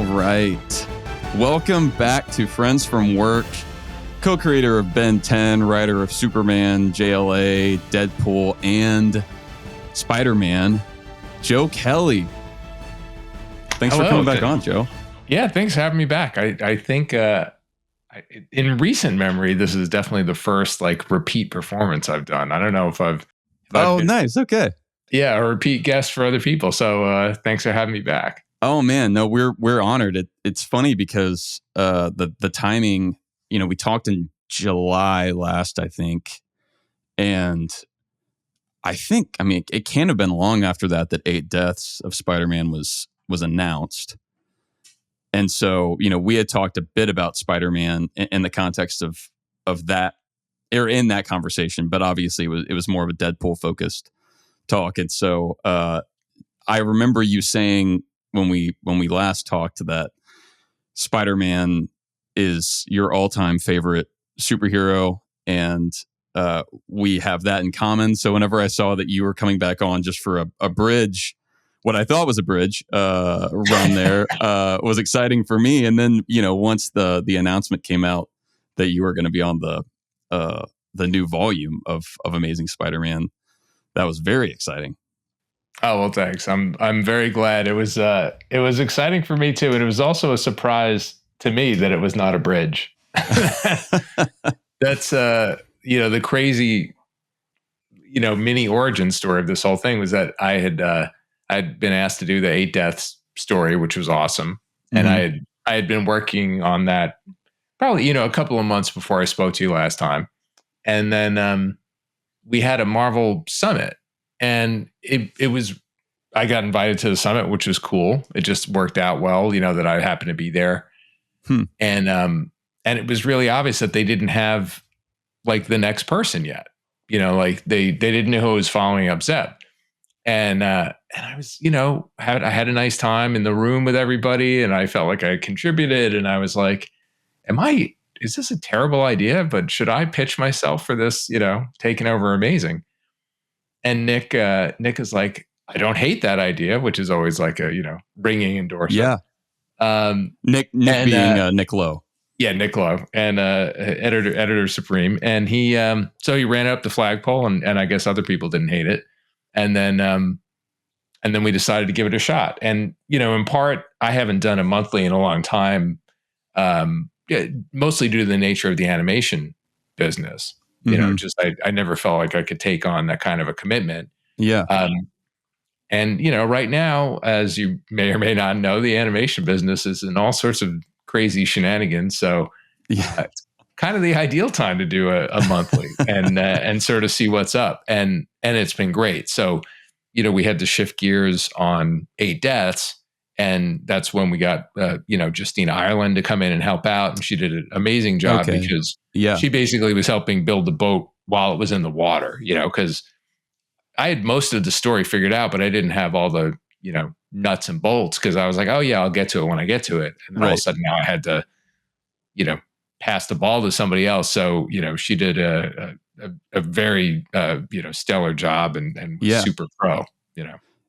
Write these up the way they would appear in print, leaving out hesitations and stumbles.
right. Welcome back to Friends from Work. Co-creator of Ben 10, writer of Superman, JLA, Deadpool, and Spider-Man, Joe Kelly. Thanks for coming back on, Joe. Yeah, thanks for having me back. I think in recent memory, this is definitely the first repeat performance I've done. I don't know if I've nice. Okay. Yeah, a repeat guest for other people. So thanks for having me back. Oh man, no, we're honored. It's funny because the timing, we talked in July last, I think, and it can't have been long after that 8 Deaths of Spider-Man was announced. And so, we had talked a bit about Spider-Man in the context of that, or in that conversation, but obviously it was more of a Deadpool focused talk. And so I remember you saying when we last talked that Spider-Man is your all-time favorite superhero, and we have that in common. So whenever I saw that you were coming back on just for a bridge, what I thought was a bridge run there was exciting for me. And then, once the announcement came out that you were going to be on the new volume of Amazing Spider-Man, that was very exciting. Oh, well, thanks. I'm very glad. It was exciting for me too, and it was also a surprise to me that it was not a bridge. That's the crazy mini origin story of this whole thing was that I'd been asked to do the 8 Deaths story, which was awesome, and I had been working on that probably a couple of months before I spoke to you last time, and then we had a Marvel summit. And I got invited to the summit, which was cool. It just worked out well, that I happened to be there. And it was really obvious that they didn't have the next person yet. They didn't know who was following up Zeb. And I was, I had a nice time in the room with everybody, and I felt like I contributed, and I was like, is this a terrible idea? But should I pitch myself for this, taking over Amazing? And Nick is like, I don't hate that idea, which is always a ringing endorsement. Yeah. Nick being Nick Lowe. Yeah, Nick Lowe, and editor supreme. And he so he ran up the flagpole, and I guess other people didn't hate it. And then we decided to give it a shot. And in part, I haven't done a monthly in a long time, mostly due to the nature of the animation business. I never felt like I could take on that kind of a commitment. Yeah. And right now, as you may or may not know, the animation business is in all sorts of crazy shenanigans. So it's kind of the ideal time to do a monthly and sort of see what's up. And it's been great. So, we had to shift gears on 8 Deaths. And that's when we got, Justina Ireland to come in and help out. And she did an amazing job because she basically was helping build the boat while it was in the water, because I had most of the story figured out, but I didn't have all the, nuts and bolts, because I was like, oh, yeah, I'll get to it when I get to it. And then all of a sudden now I had to, pass the ball to somebody else. So, she did a very, stellar job and was super pro,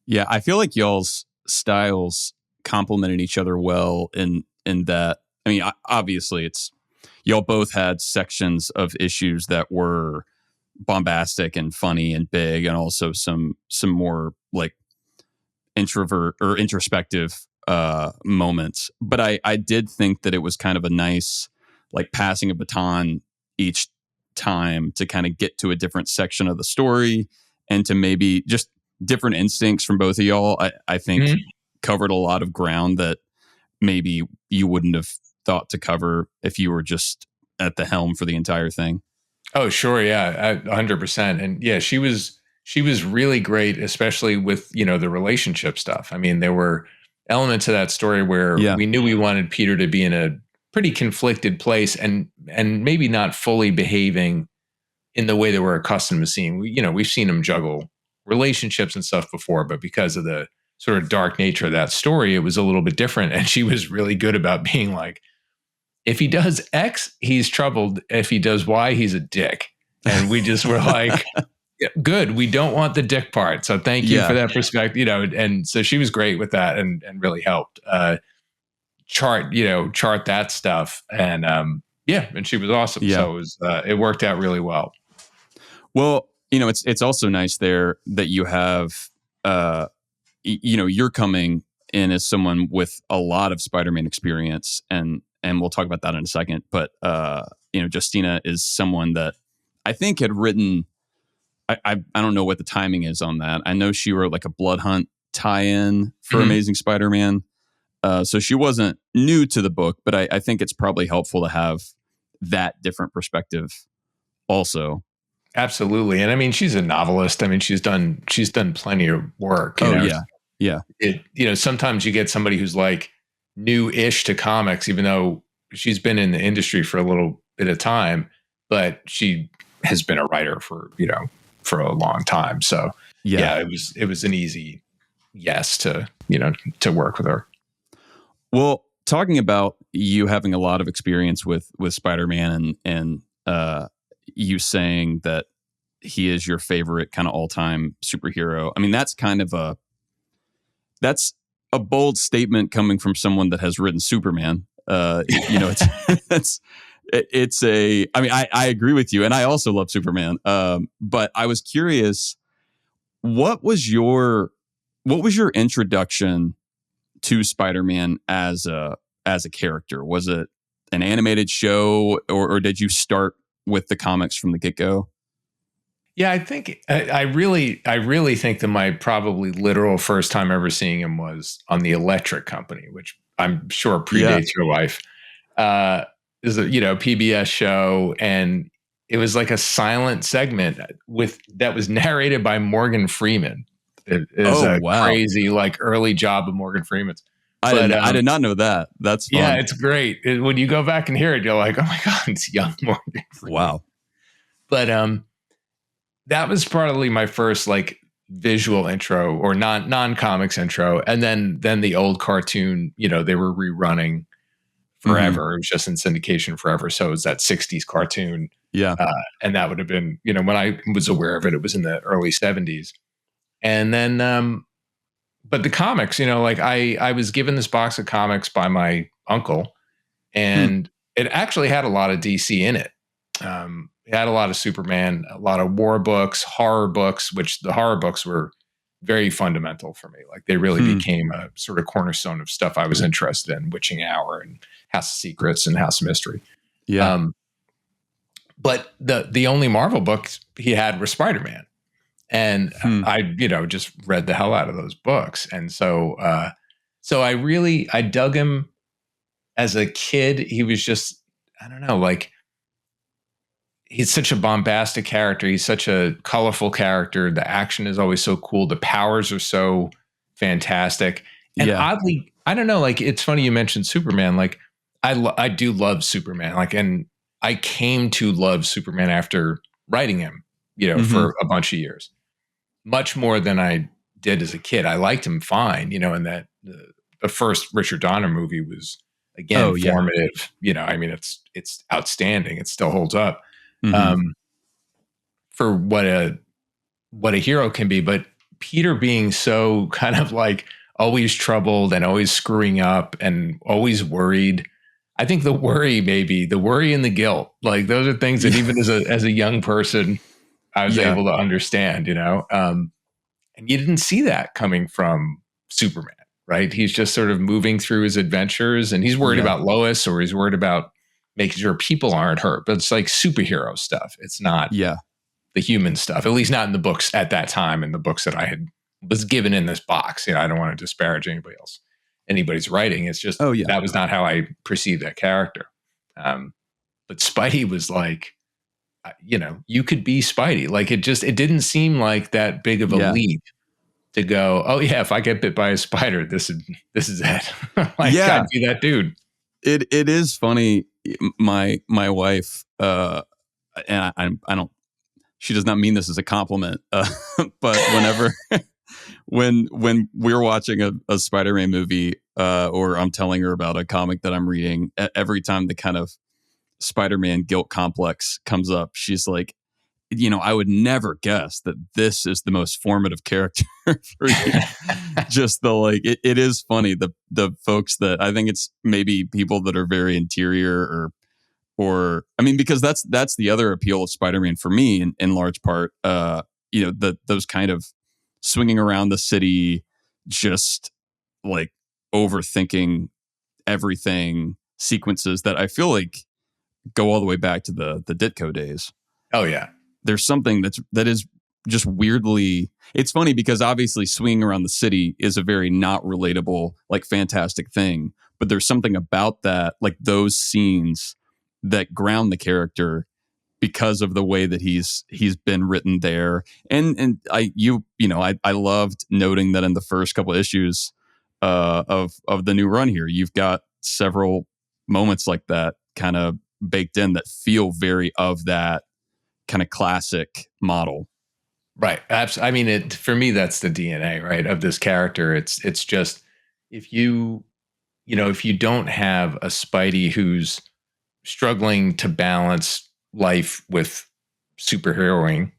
Yeah, I feel like y'all's styles complemented each other well in that. I mean, obviously it's y'all both had sections of issues that were bombastic and funny and big, and also some more introvert or introspective moments. But I did think that it was kind of a nice passing a baton each time to kind of get to a different section of the story, and to maybe just different instincts from both of y'all. I think covered a lot of ground that maybe you wouldn't have thought to cover if you were just at the helm for the entire thing. Oh, sure. Yeah, 100%. And yeah, she was really great, especially with, the relationship stuff. I mean, there were elements of that story where we knew we wanted Peter to be in a pretty conflicted place and maybe not fully behaving in the way that we're accustomed to seeing. We've seen him juggle relationships and stuff before, but because of the sort of dark nature of that story, it was a little bit different. And she was really good about being like, if he does X, he's troubled. If he does Y, he's a dick. And we just were like, good. We don't want the dick part. So thank you for that perspective, And so she was great with that and really helped. chart that stuff. And and she was awesome. Yeah. So it worked out really well. Well, it's also nice there that you have, you're coming in as someone with a lot of Spider-Man experience, and we'll talk about that in a second. But Justina is someone that I think had written. I don't know what the timing is on that. I know she wrote like a Blood Hunt tie-in for Amazing Spider-Man, so she wasn't new to the book. But I think it's probably helpful to have that different perspective also. Absolutely. And I mean, she's a novelist. I mean, she's done plenty of work. Yeah. Sometimes you get somebody who's like new-ish to comics, even though she's been in the industry for a little bit of time, but she has been a writer for a long time. So it was an easy yes to work with her. Well, talking about you having a lot of experience with Spider-Man and you saying that he is your favorite kind of all-time superhero. I mean, that's a bold statement coming from someone that has written Superman. I mean, I agree with you, and I also love Superman. But I was curious, what was your introduction to Spider-Man as a character? Was it an animated show, or did you start with the comics from the get-go? Yeah, I think I really think that my probably literal first time ever seeing him was on the Electric Company, which I'm sure predates your life. Is a PBS show, and it was like a silent segment that was narrated by Morgan Freeman. It is crazy like early job of Morgan Freeman's. I did not know that. That's fun. Yeah, it's great. When you go back and hear it, you're like, oh my God, it's young Morgan Freeman. Wow. But that was probably my first like visual intro or non-comics intro. And then the old cartoon, they were rerunning forever. It was just in syndication forever. So it was that 60s cartoon. Yeah. And that would have been, when I was aware of it, it was in the early 70s. And then but the comics, like I was given this box of comics by my uncle, and it actually had a lot of DC in it. It had a lot of Superman, a lot of war books, horror books, which the horror books were very fundamental for me. Like they really became a sort of cornerstone of stuff I was interested in, Witching Hour and House of Secrets and House of Mystery. Yeah. But the only Marvel books he had were Spider-Man. And I, just read the hell out of those books. And so I dug him as a kid. He was just, I don't know, like he's such a bombastic character. He's such a colorful character. The action is always so cool. The powers are so fantastic. And oddly, I don't know, like it's funny you mentioned Superman. Like I do love Superman. Like, and I came to love Superman after writing him, for a bunch of years. Much more than I did as a kid. I liked him fine, and that the first Richard Donner movie was again formative. I mean, it's outstanding. It still holds up for what a hero can be. But Peter being so kind of like always troubled and always screwing up and always worried. I think the worry and the guilt, like those are things that even as a young person, I was able to understand, and you didn't see that coming from Superman, right? He's just sort of moving through his adventures, and he's worried about Lois, or he's worried about making sure people aren't hurt, but it's like superhero stuff. It's not the human stuff, at least not in the books at that time, in the books that I was given in this box. I don't want to disparage anybody's writing. It's just, that was not how I perceived that character. But Spidey was like, you could be Spidey. Like it didn't seem like that big of a leap to go, oh yeah, if I get bit by a spider, this is it. I'd be that dude. It is funny. My wife, and I don't, she does not mean this as a compliment, but whenever, when we're watching a Spider-Man movie, or I'm telling her about a comic that I'm reading, every time the kind of Spider-Man guilt complex comes up, she's like, I would never guess that this is the most formative character for you. Just the it is funny the folks that I think it's maybe people that are very interior or I mean because that's the other appeal of Spider-Man for me in large part. Those kind of swinging around the city, just like overthinking everything sequences that I feel like go all the way back to the Ditko days. Oh yeah. There's something that is just weirdly, it's funny because obviously swinging around the city is a very not relatable, like fantastic thing. But there's something about that, like those scenes that ground the character because of the way that he's been written there. And I loved noting that in the first couple of issues of the new run here, you've got several moments like that kind of baked in that feel very of that kind of classic model. Right. I mean, for me, that's the DNA, right, of this character. It's just if you don't have a Spidey who's struggling to balance life with superheroing,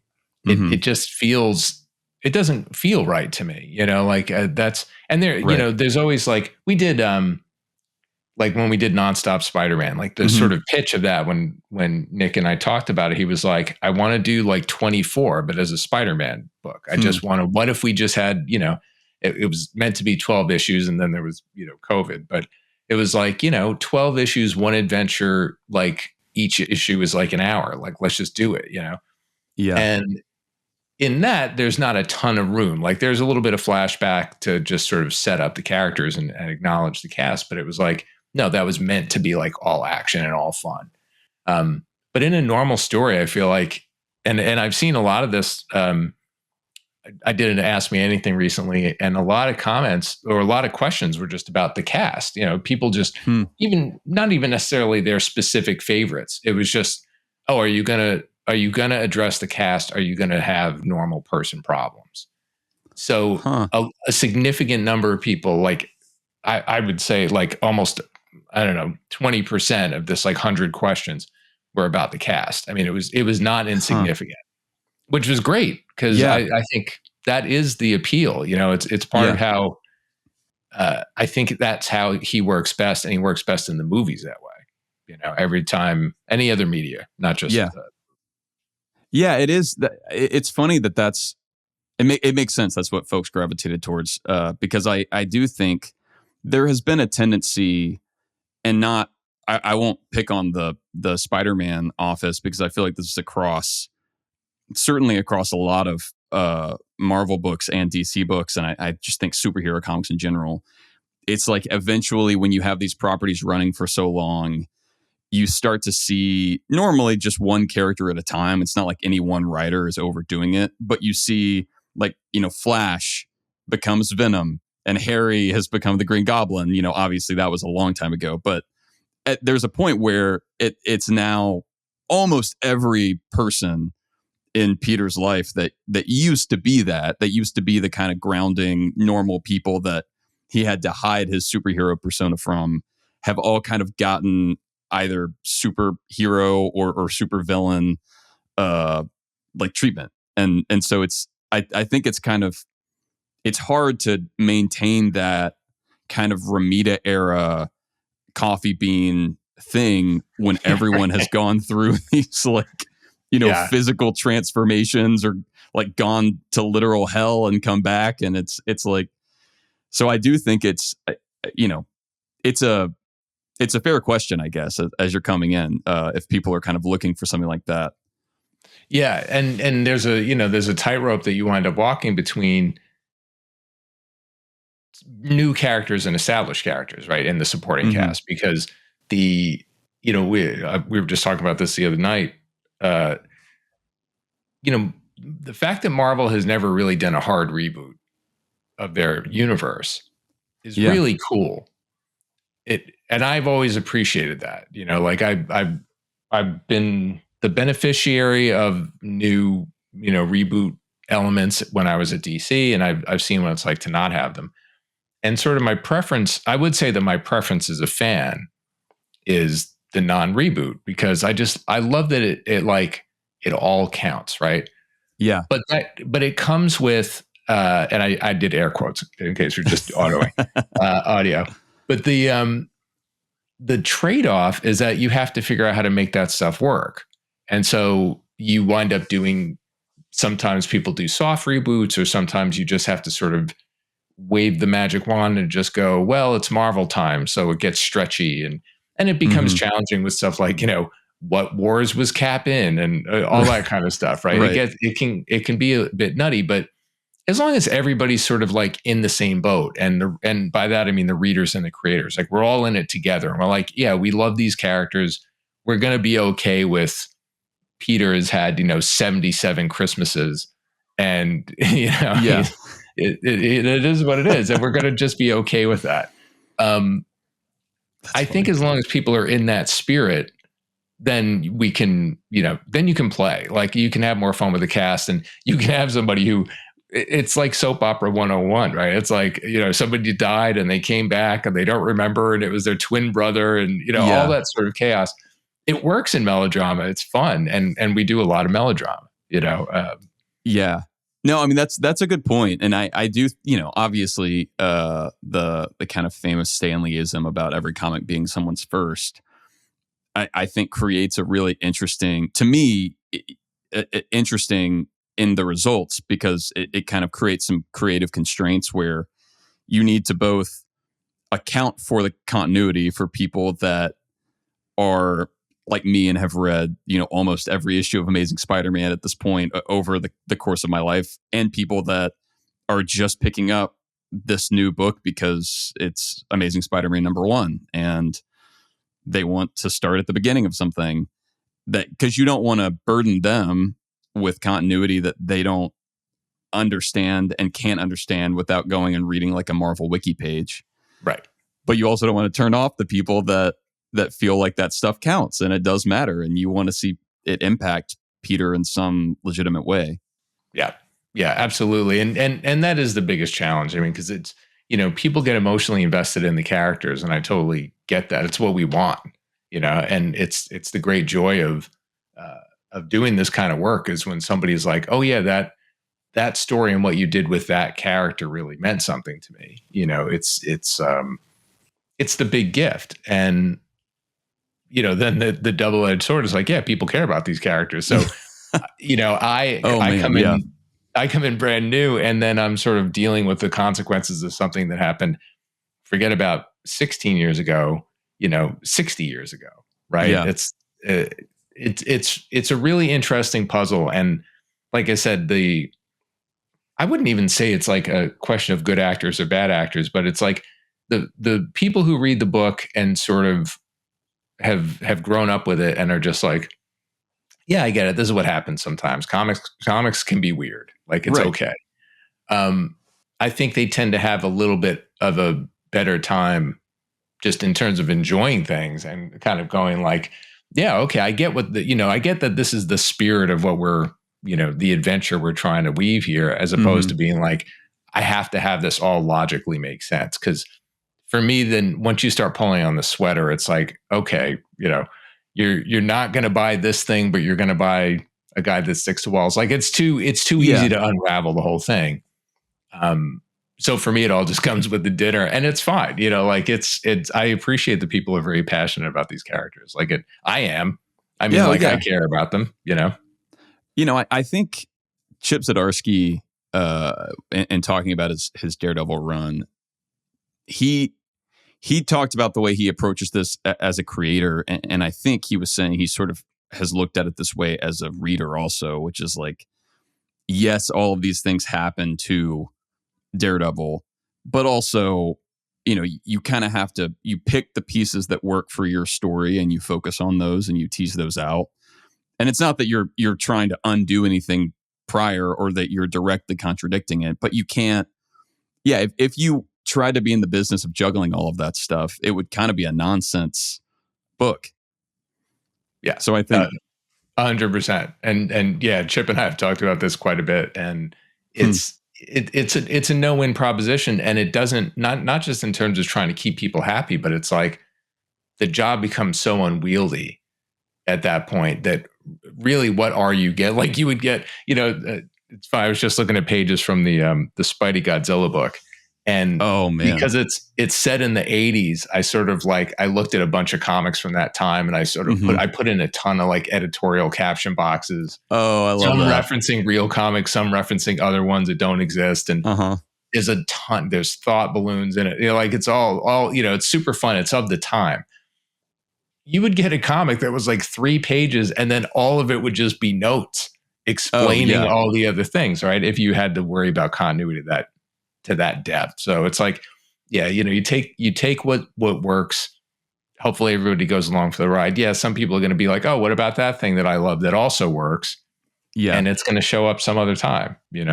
it just it doesn't feel right to me. That's and there right. There's always like we did like when we did Nonstop Spider-Man, like the sort of pitch of that when Nick and I talked about it, he was like, I want to do like 24, but as a Spider-Man book. I just want to, what if we just had, it was meant to be 12 issues and then there was, COVID, but it was like, 12 issues, one adventure, like each issue is like an hour. Like, let's just do it, Yeah. And in that, there's not a ton of room. Like there's a little bit of flashback to just sort of set up the characters and acknowledge the cast, but it was like, no, that was meant to be like all action and all fun. But in a normal story, I feel like, and I've seen a lot of this. I did an Ask Me Anything recently, and a lot of comments or a lot of questions were just about the cast. People just not even necessarily their specific favorites. It was just, oh, are you gonna address the cast? Are you gonna have normal person problems? So a significant number of people, like I would say, like almost, I don't know, 20% of this like 100 questions were about the cast. I mean, it was not insignificant, which was great because I think that is the appeal. It's part of how I think that's how he works best, and he works best in the movies that way. Every time, any other media, not just it is. It's funny that's it makes sense. That's what folks gravitated towards because I do think there has been a tendency. And not, I won't pick on the Spider-Man office because I feel like this is certainly across a lot of Marvel books and DC books. And I just think superhero comics in general, it's like eventually when you have these properties running for so long, you start to see normally just one character at a time. It's not like any one writer is overdoing it, but you see like, Flash becomes Venom. And Harry has become the Green Goblin. Obviously that was a long time ago, but there's a point where it's now almost every person in Peter's life that used to be that used to be the kind of grounding normal people that he had to hide his superhero persona from, have all kind of gotten either superhero or super villain like treatment. And so I think it's kind of, it's hard to maintain that kind of Ramita era coffee bean thing when everyone has gone through these physical transformations or like gone to literal hell and come back. And it's like, so I do think it's a fair question, I guess, as you're coming in, if people are kind of looking for something like that. Yeah. And there's a tightrope that you wind up walking between new characters and established characters, right, in the supporting cast, because we were just talking about this the other night. The fact that Marvel has never really done a hard reboot of their universe is really cool. And I've always appreciated that. Like I've been the beneficiary of new reboot elements when I was at DC, and I've seen what it's like to not have them. And sort of my preference, I would say that my preference as a fan is the non-reboot, because I love that it like it all counts, right? Yeah. But it comes with, and I did air quotes in case you're just audio. But the trade-off is that you have to figure out how to make that stuff work. And so you wind up doing, sometimes people do soft reboots, or sometimes you just have to sort of wave the magic wand and just go, well, it's Marvel time, so it gets stretchy, and it becomes challenging with stuff like, what wars was Cap in, and all that kind of stuff, right? Right. It can be a bit nutty, but as long as everybody's sort of like in the same boat, and by that I mean the readers and the creators, like we're all in it together, and we're like, yeah, we love these characters. We're going to be okay with Peter has had 77 Christmases, and Yeah. it is what it is, and we're going to just be okay with that. I think as long as people are in that spirit, then we can, then you can play. Like you can have more fun with the cast, and you can have somebody who, it's like soap opera 101, right? It's like, somebody died and they came back and they don't remember, and it was their twin brother, and, all that sort of chaos. It works in melodrama. It's fun. And we do a lot of melodrama, Yeah. No, I mean, that's a good point. And I do, obviously, the kind of famous Stanleyism about every comic being someone's first, I think creates a really interesting, to me, interesting in the results, because it kind of creates some creative constraints where you need to both account for the continuity for people that are like me and have read, almost every issue of Amazing Spider-Man at this point over the course of my life, and people that are just picking up this new book because it's Amazing Spider-Man #1 and they want to start at the beginning of something, that because you don't want to burden them with continuity that they don't understand and can't understand without going and reading like a Marvel wiki page. Right. But you also don't want to turn off the people that feel like that stuff counts and it does matter, and you want to see it impact Peter in some legitimate way. Yeah. Yeah, absolutely. And that is the biggest challenge. I mean, because it's, people get emotionally invested in the characters, and I totally get that. It's what we want, and it's the great joy of doing this kind of work is when somebody's like, oh yeah, that story and what you did with that character really meant something to me. It's the big gift. And then the double-edged sword is like, yeah, people care about these characters. So, I come in brand new, and then I'm sort of dealing with the consequences of something that happened. Forget about 16 years ago, 60 years ago, right? Yeah. It's a really interesting puzzle. And like I said, I wouldn't even say it's like a question of good actors or bad actors, but it's like the people who read the book and sort of have grown up with it and are just like, yeah, I get it. This is what happens sometimes. Comics can be weird. Like it's okay. I think they tend to have a little bit of a better time just in terms of enjoying things and kind of going like, yeah, okay, I get I get that this is the spirit of what we're, the adventure we're trying to weave here, as opposed to being like, I have to have this all logically make sense. Because for me, then once you start pulling on the sweater, it's like, okay, you're not going to buy this thing, but you're going to buy a guy that sticks to walls. Like it's too easy to unravel the whole thing. So for me, it all just comes with the dinner, and it's fine. Like it's, I appreciate the people are very passionate about these characters. Like I am. I mean, I care about them, I think Chip Zdarsky, in talking about his Daredevil run, he talked about the way he approaches this as a creator. And I think he was saying he sort of has looked at it this way as a reader also, which is like, yes, all of these things happen to Daredevil, but also, you kind of have to, you pick the pieces that work for your story and you focus on those and you tease those out. And it's not that you're trying to undo anything prior or that you're directly contradicting it, but you can't. Yeah, if you tried to be in the business of juggling all of that stuff, it would kind of be a nonsense book. Yeah. So I think 100%. And yeah, Chip and I have talked about this quite a bit, and it's a no-win proposition, and it doesn't, not just in terms of trying to keep people happy, but it's like the job becomes so unwieldy at that point that really, what are you get? Like you would get, it's fine. I was just looking at pages from the Spidey Godzilla book. And Oh man. because it's set in the 80s, I sort of like, I looked at a bunch of comics from that time, and I sort of put in a ton of like editorial caption boxes. Oh, I love some that. referencing real comics, some referencing other ones that don't exist. And there's a ton, there's thought balloons in it. Like it's all, it's super fun. It's of the time. You would get a comic that was like 3 pages, and then all of it would just be notes explaining all the other things, right? If you had to worry about continuity to that depth. So it's like, you take what works. Hopefully everybody goes along for the ride. Yeah, some people are going to be like, oh, what about that thing that I love that also works? Yeah. And it's going to show up some other time. We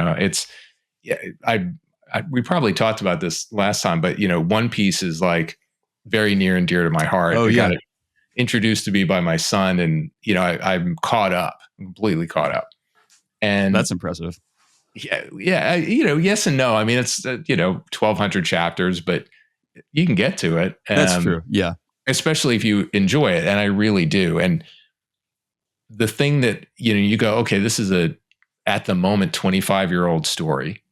probably talked about this last time, but One Piece is like very near and dear to my heart. Oh, yeah. Got it introduced to me by my son, and I'm caught up, completely caught up. And that's impressive. Yeah. Yes and no. I mean, it's 1,200 chapters, but you can get to it. That's true. Yeah. Especially if you enjoy it, and I really do. And the thing that you go, okay, this is at the moment 25-year-old story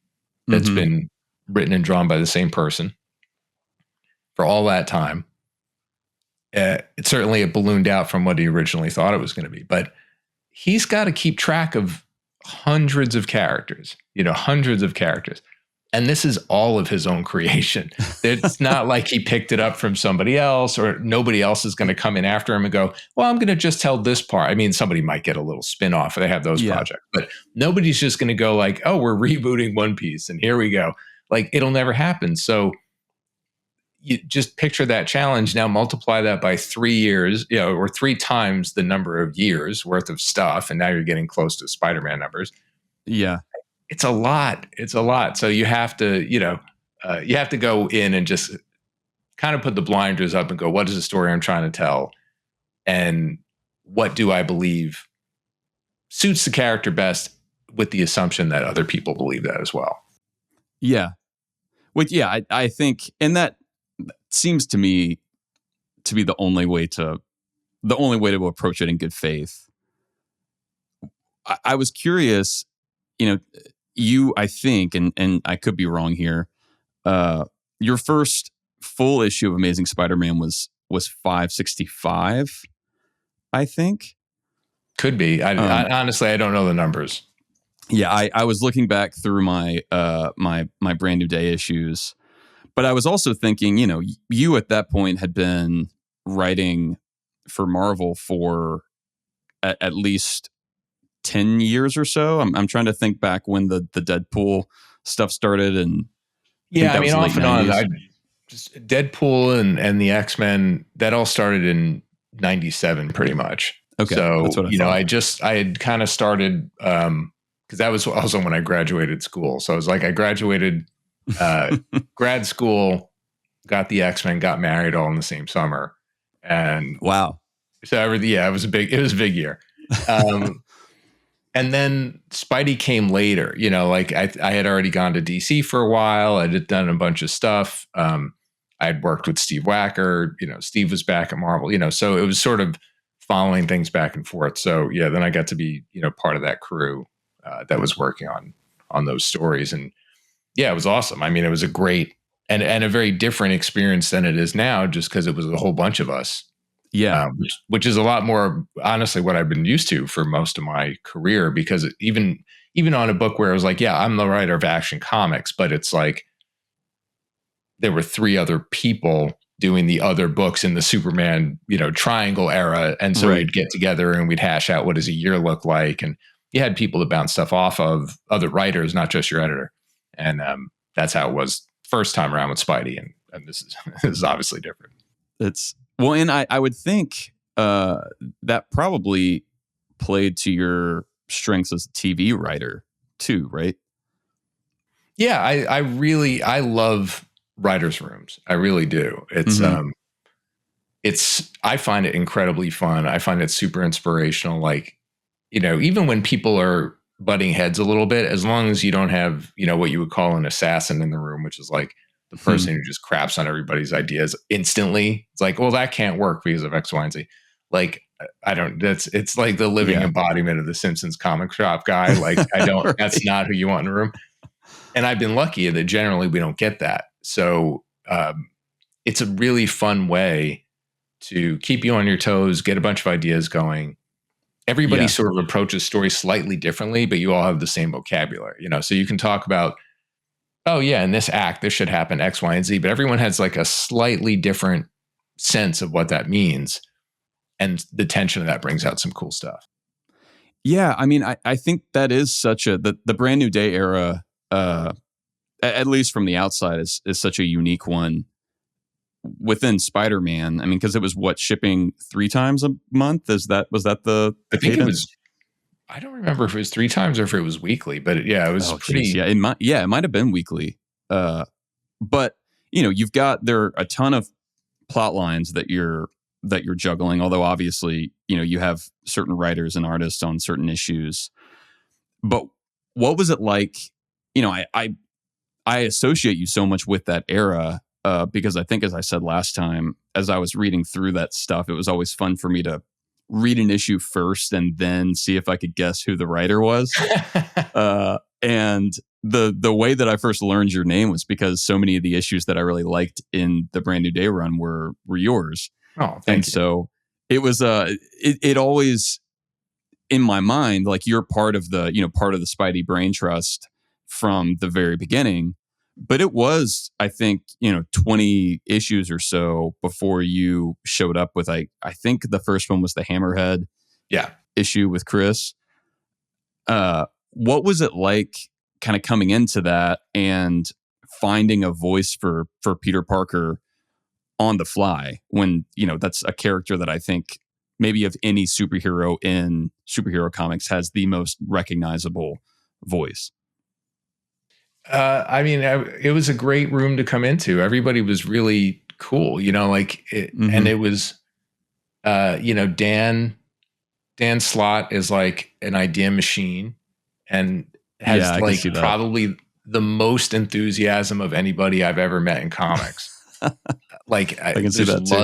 that's been written and drawn by the same person for all that time. It certainly ballooned out from what he originally thought it was going to be, but he's got to keep track of hundreds of characters. And this is all of his own creation. It's not like he picked it up from somebody else, or nobody else is going to come in after him and go, well, I'm going to just tell this part. I mean, somebody might get a little spin-off. They have those projects, but nobody's just going to go like, oh, we're rebooting One Piece and here we go. Like, it'll never happen. So you just picture that challenge. Now multiply that by 3 years, or 3 times the number of years worth of stuff. And now you're getting close to Spider-Man numbers. Yeah. It's a lot. So you have to go in and just kind of put the blinders up and go, what is the story I'm trying to tell? And what do I believe suits the character best, with the assumption that other people believe that as well. Yeah. I think, and that seems to me to be the only way to approach it in good faith. I was curious, you, I think, and I could be wrong here, your first full issue of Amazing Spider-Man was 565, I think. Could be. I honestly, I don't know the numbers. Yeah, I was looking back through my my Brand New Day issues, but I was also thinking, you at that point had been writing for Marvel for at least 10 years or so. I'm trying to think back when the Deadpool stuff started, and I mean, off and on. Just Deadpool and the X-Men, that all started in 97 pretty much. Okay. So, that's what I thought. I had kind of started, because that was also when I graduated school. So I was like, I graduated grad school, got the X-Men, got married all in the same summer. And wow. So it was a big year. And then Spidey came later, like I had already gone to DC for a while. I had done a bunch of stuff. I had worked with Steve Wacker, Steve was back at Marvel, so it was sort of following things back and forth. So yeah, then I got to be, part of that crew that was working on those stories. And yeah, it was awesome. I mean, it was a great and a very different experience than it is now, just because it was a whole bunch of us. Yeah. Which is a lot more, honestly, what I've been used to for most of my career, because even on a book where it was like, yeah, I'm the writer of Action Comics, but it's like there were 3 other people doing the other books in the Superman, triangle era. And so we'd get together and we'd hash out what does a year look like. And you had people to bounce stuff off of, other writers, not just your editor. And that's how it was first time around with Spidey. And this is obviously different. Well, and I would think that probably played to your strengths as a TV writer too, right? Yeah, I love writers' rooms. I really do. It's I find it incredibly fun. I find it super inspirational. Like, even when people are butting heads a little bit, as long as you don't have, what you would call an assassin in the room, which is like the person who just craps on everybody's ideas instantly. It's like, well, that can't work because of X, Y, and Z. like, I don't, it's like the living Yeah. embodiment of the Simpsons comic shop guy. Like, I don't, Right. that's not who you want in the room. And I've been lucky that generally we don't get that. So it's a really fun way to keep you on your toes, get a bunch of ideas going. Everybody Yeah. sort of approaches stories slightly differently, but you all have the same vocabulary, you know, so you can talk about, oh yeah, in this act, this should happen X, Y, and Z, but everyone has like a slightly different sense of what that means. And the tension of that brings out some cool stuff. Yeah. I mean, I think that is such the Brand New Day era, at least from the outside, is such a unique one within Spider-Man. I mean, because it was shipping 3 times a month. Was that the I think it cadence? was, I don't remember if it was 3 times or if it was weekly, but it was Oh, pretty. geez. Yeah, it might have been weekly. But there are a ton of plot lines that you're juggling. Although obviously, you have certain writers and artists on certain issues. But what was it like? I associate you so much with that era because I think, as I said last time, as I was reading through that stuff, it was always fun for me to read an issue first and then see if I could guess who the writer was. And the way that I first learned your name was because so many of the issues that I really liked in the Brand New Day run were yours. Oh, thank you. So it was it always in my mind, like, you're part of the Spidey Brain Trust from the very beginning. But it was, I think, 20 issues or so before you showed up with, I think the first one was the Hammerhead issue with Chris. What was it like kind of coming into that and finding a voice for Peter Parker on the fly when, that's a character that I think maybe of any superhero in superhero comics has the most recognizable voice? I mean, it was a great room to come into. Everybody was really cool, and it was, Dan Slott is like an idea machine and has like probably the most enthusiasm of anybody I've ever met in comics. Like, I can see that too.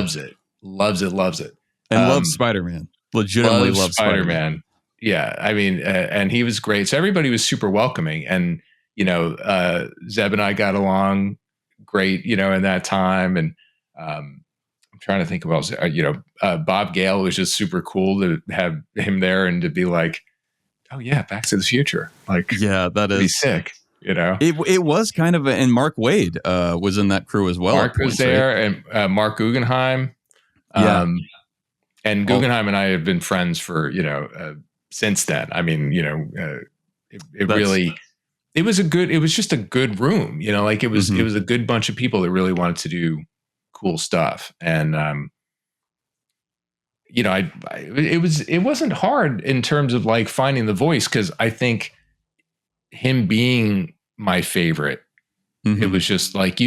Loves it. And loves Spider-Man. Legitimately loves Spider-Man. Yeah. I mean, and he was great. So everybody was super welcoming. And, Zeb and I got along great, in that time. And I'm trying to think of what else, Bob Gale was just super cool to have him there and to be like, oh yeah, Back to the Future. Like, yeah, that is sick. It was kind of and Mark Waid was in that crew as well. Mark was there, right? And Mark Guggenheim. And Guggenheim and I have been friends for, since then. I mean, it was just a good room, like it was a good bunch of people that really wanted to do cool stuff. And, it wasn't hard in terms of like finding the voice. 'Cause I think him being my favorite, it was just like,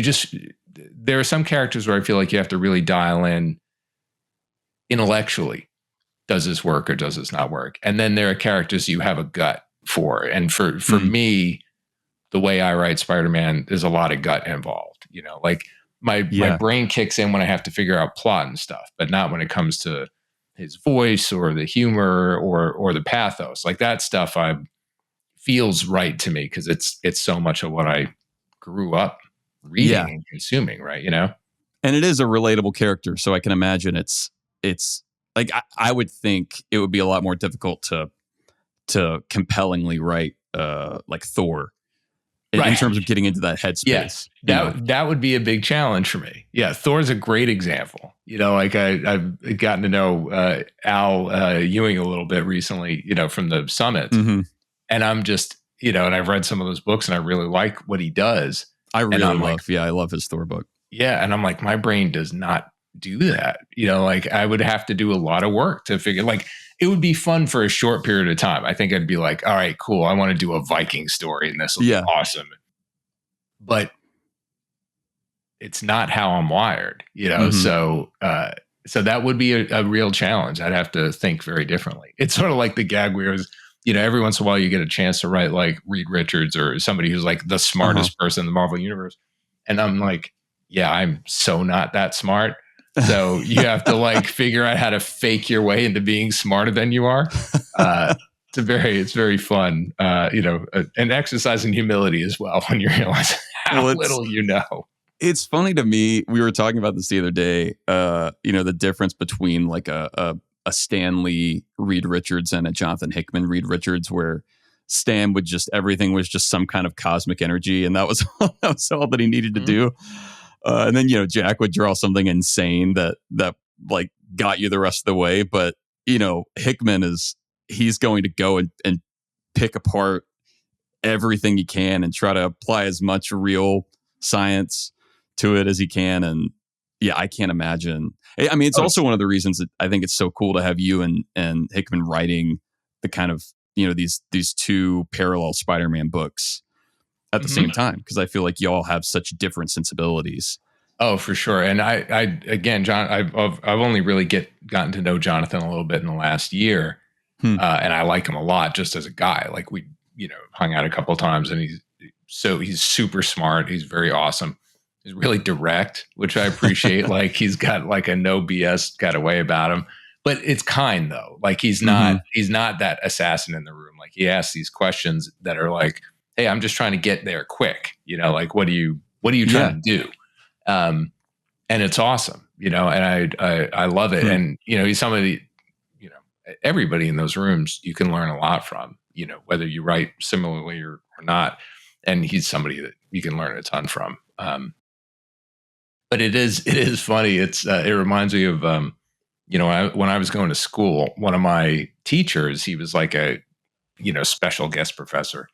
there are some characters where I feel like you have to really dial in intellectually. Does this work or does this not work? And then there are characters you have a gut for. And for me, the way I write Spider-Man, there's a lot of gut involved, like my brain kicks in when I have to figure out plot and stuff, but not when it comes to his voice or the humor or the pathos. Like, that stuff feels right to me because it's so much of what I grew up reading and consuming, right? And it is a relatable character, so I can imagine it's like I would think it would be a lot more difficult to compellingly write like Thor in terms of getting into that headspace. Yeah, that would be a big challenge for me. Yeah, Thor's a great example. Like I've gotten to know Al Ewing a little bit recently, from the summit. And I'm just, and I've read some of those books and I really like what he does. I love his Thor book. Yeah. And I'm like, my brain does not do that. Like, I would have to do a lot of work to figure, like, it would be fun for a short period of time. I think I'd be like, all right, cool. I want to do a Viking story and this will be awesome. But it's not how I'm wired, So that would be a real challenge. I'd have to think very differently. It's sort of like the gag where it was, every once in a while you get a chance to write like Reed Richards or somebody who's like the smartest person in the Marvel universe. And I'm like, yeah, I'm so not that smart. So you have to like figure out how to fake your way into being smarter than you are. It's very fun, an exercise in humility as well when you realize how little you know. It's funny to me. We were talking about this the other day. The difference between like a Stan Lee Reed Richards and a Jonathan Hickman Reed Richards, where Stan would everything was just some kind of cosmic energy, and that was all that he needed to do. And then Jack would draw something insane that like got you the rest of the way. But Hickman he's going to go and pick apart everything he can and try to apply as much real science to it as he can. And yeah, I can't imagine. I mean, it's also one of the reasons that I think it's so cool to have you and Hickman writing the kind of these two parallel Spider-Man books at the same time, because I feel like y'all have such different sensibilities. Oh, for sure. And I again, John, I've only really gotten to know Jonathan a little bit in the last year, and I like him a lot just as a guy. Like we, hung out a couple of times, and he's super smart. He's very awesome. He's really direct, which I appreciate. Like he's got like a no BS kind of way about him, but it's kind though. Like he's not that assassin in the room. Like he asks these questions that are like, hey, I'm just trying to get there quick. Like what are you trying to do? And it's awesome, and I love it. And, he's somebody, everybody in those rooms you can learn a lot from, whether you write similarly or not. And he's somebody that you can learn a ton from. But it is funny. It reminds me of, when I was going to school, one of my teachers, he was like a, special guest professor,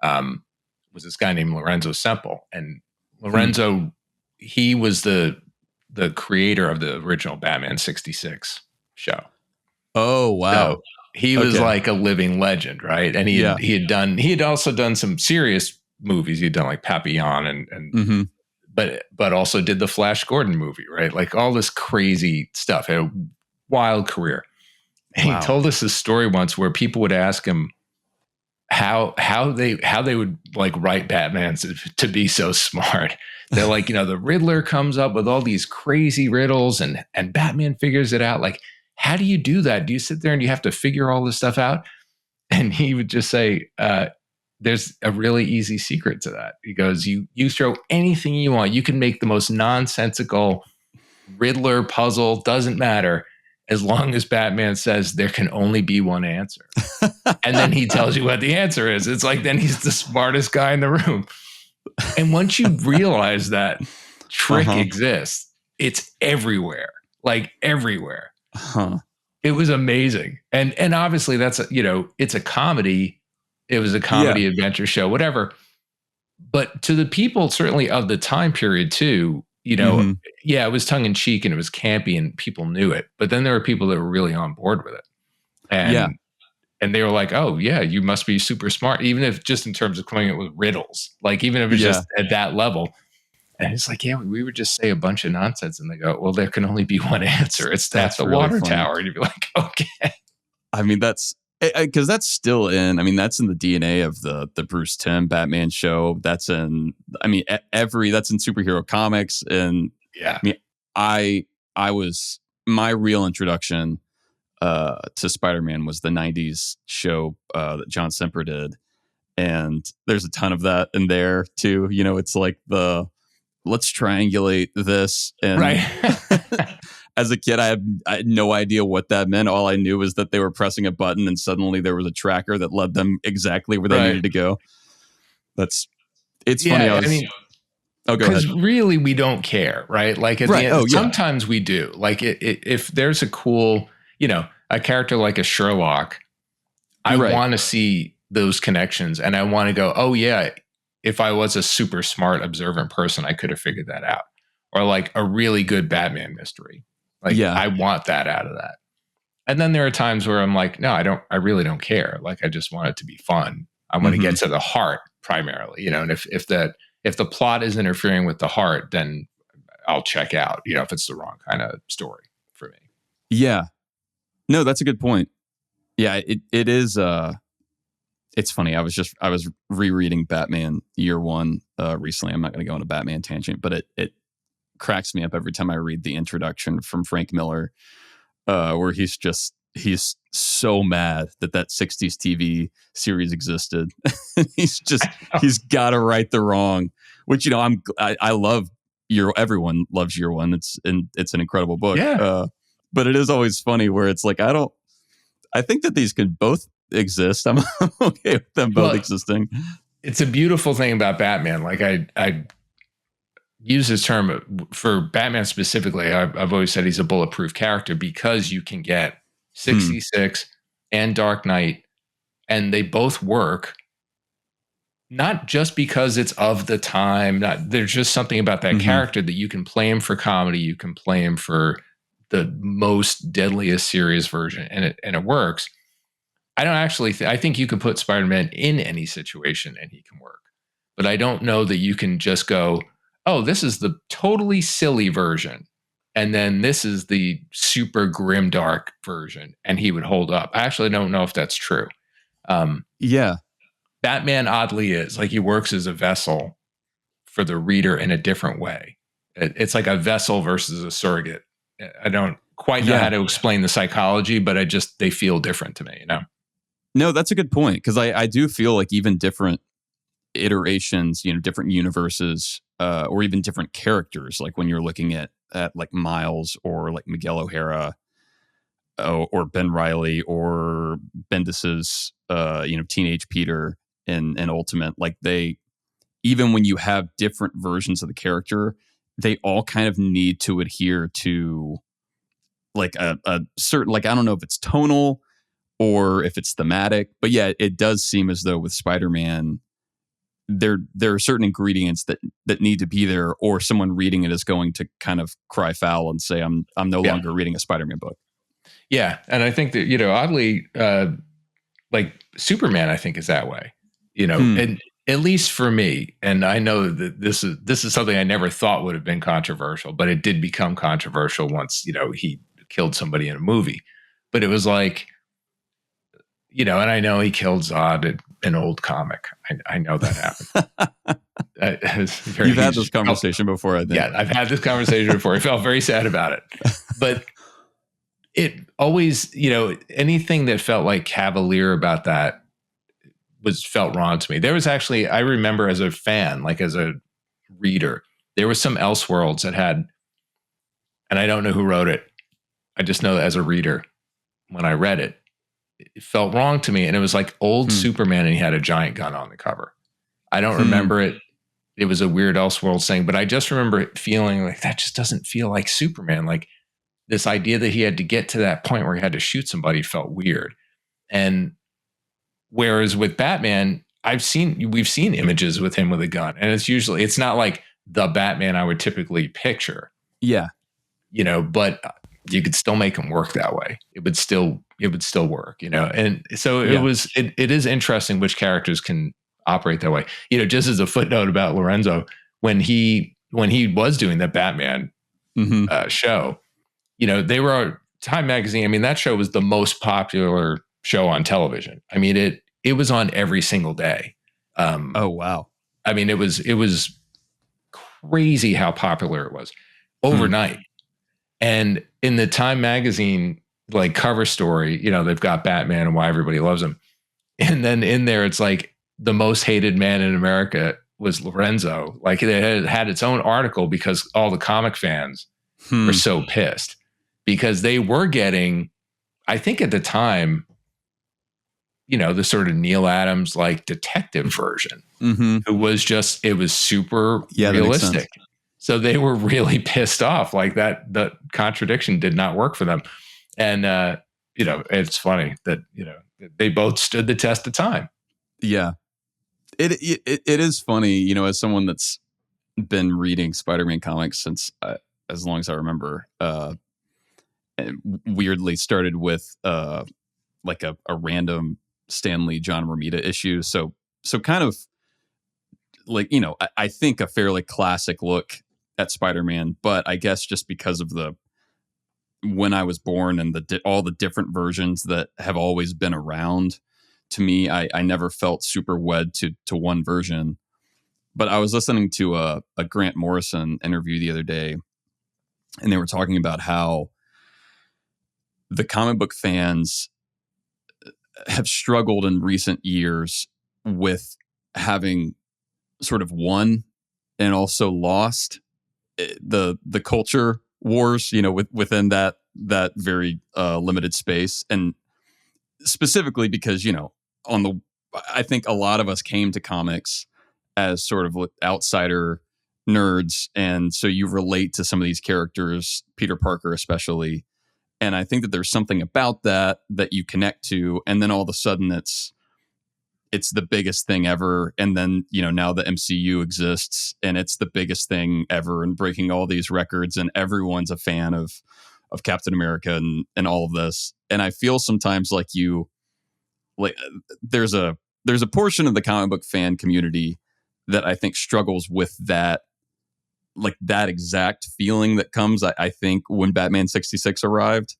was this guy named Lorenzo Semple. And Lorenzo, he was the creator of the original Batman 66 show. Oh, wow. So he was like a living legend, right? And he had also done some serious movies. He'd done like Papillon and but also did the Flash Gordon movie, right? Like all this crazy stuff. Had a wild career. And he told us this story once where people would ask him how they would like write Batman to be so smart. They're like, the Riddler comes up with all these crazy riddles and Batman figures it out. Like, how do you do that? Do you sit there and you have to figure all this stuff out? And he would just say, there's a really easy secret to that. He goes, you throw anything you want. You can make the most nonsensical Riddler puzzle, doesn't matter, as long as Batman says there can only be one answer. And then he tells you what the answer is. It's like, then he's the smartest guy in the room. And once you realize that trick exists, it's everywhere, like everywhere. It was amazing. And obviously that's, it's a comedy. It was a comedy adventure show, whatever. But to the people certainly of the time period too, it was tongue in cheek and it was campy and people knew it. But then there were people that were really on board with it. And they were like, oh yeah, you must be super smart. Even if just in terms of coming up with riddles, like even if it's just at that level. And it's like, yeah, we would just say a bunch of nonsense. And they go, well, there can only be one answer. It's that's the really water funny. Tower. And you'd be like, okay. I mean, that's because that's still in, that's in the DNA of the Bruce Timm Batman show. That's in, that's in superhero comics. And I was, my real introduction to Spider-Man was the 90s show that John Semper did. And there's a ton of that in there too. It's like let's triangulate this. And as a kid, I had no idea what that meant. All I knew was that they were pressing a button and suddenly there was a tracker that led them exactly where they needed to go. It's funny. Go ahead. Because really we don't care, right? Like at the end, sometimes we do. Like if there's a cool, a character like a Sherlock, I want to see those connections and I want to go, oh yeah, if I was a super smart, observant person, I could have figured that out. Or like a really good Batman mystery. Like I want that out of that. And then there are times where I'm like, no, I really don't care. Like I just want it to be fun. I want to get to the heart primarily, and if the plot is interfering with the heart, then I'll check out, if it's the wrong kind of story for me. Yeah. No, that's a good point. Yeah, it is it's funny. I was rereading Batman Year One recently. I'm not going to go on a Batman tangent, but cracks me up every time I read the introduction from Frank Miller, where he's so mad that 60s TV series existed. He's got to right the wrong, which, I love everyone loves Year One. It's an incredible book. Yeah. But it is always funny where it's like, I think that these could both exist. I'm okay with them both existing. It's a beautiful thing about Batman. Like I use this term for Batman specifically. I've always said he's a bulletproof character because you can get 66 and Dark Knight, and they both work. Not just because it's of the time. There's just something about that character that you can play him for comedy, you can play him for the most deadliest serious version, and it works. I don't actually. I think you could put Spider-Man in any situation and he can work, but I don't know that you can just go, oh, this is the totally silly version, and then this is the super grim dark version, and he would hold up. I actually don't know if that's true. Yeah. Batman oddly is like he works as a vessel for the reader in a different way. It's like a vessel versus a surrogate. I don't quite know how to explain the psychology, but they feel different to me, No, that's a good point, because I do feel like even different iterations, different universes, or even different characters, like when you're looking at like Miles or like Miguel O'Hara, or Ben Reilly or Bendis's Teenage Peter and Ultimate, like even when you have different versions of the character, they all kind of need to adhere to like a certain, like, I don't know if it's tonal or if it's thematic, but yeah, it does seem as though with Spider-Man, there are certain ingredients that need to be there, or someone reading it is going to kind of cry foul and say, I'm no longer reading a Spider-Man book. Yeah. And I think that, oddly, like Superman, I think is that way, and at least for me. And I know that this is something I never thought would have been controversial, but it did become controversial once, he killed somebody in a movie. But it was like, and I know he killed Zod in an old comic. I know that happened. You've had this conversation before, I think. Yeah, I've had this conversation before. I felt very sad about it. But it always, anything that felt like cavalier about that felt wrong to me. There was actually, I remember as a fan, like as a reader, there was some Elseworlds that had, and I don't know who wrote it. I just know that as a reader, when I read it, it felt wrong to me. And it was like old Superman, and he had a giant gun on the cover. I don't remember it. It was a weird Elseworlds thing, but I just remember it feeling like that just doesn't feel like Superman. Like this idea that he had to get to that point where he had to shoot somebody felt weird. And whereas with Batman, we've seen images with him with a gun, and it's not like the Batman I would typically picture. Yeah. But you could still make him work that way. It would still work, And so it is interesting which characters can operate that way. Just as a footnote about Lorenzo, when he was doing the Batman show, they were Time Magazine. I mean, that show was the most popular show on television. I mean, it was on every single day. Oh, wow. I mean, it was crazy how popular it was overnight. And in the Time Magazine, like cover story, they've got Batman and why everybody loves him. And then in there, it's like the most hated man in America was Lorenzo. Like it had its own article because all the comic fans were so pissed because they were getting, I think at the time, the sort of Neil Adams like detective version, who was it was super realistic. So they were really pissed off. Like the contradiction did not work for them. And, it's funny that, they both stood the test of time. Yeah. It is funny, as someone that's been reading Spider-Man comics since as long as I remember, and weirdly started with like a random Stan Lee, John Romita issue. So kind of like, I think a fairly classic look at Spider-Man, but I guess just because of when I was born and all the different versions that have always been around, to me, I never felt super wed to one version. But I was listening to a Grant Morrison interview the other day, and they were talking about how the comic book fans have struggled in recent years with having sort of won and also lost the culture wars, within that very limited space, and specifically because on the I think a lot of us came to comics as sort of outsider nerds, and so you relate to some of these characters, Peter Parker especially, and I think that there's something about that you connect to, and then all of a sudden it's the biggest thing ever, and then now the MCU exists and it's the biggest thing ever and breaking all these records, and everyone's a fan of Captain America and all of this. And I feel sometimes like there's a portion of the comic book fan community that I think struggles with that, like that exact feeling that comes, I think, when Batman 66 arrived,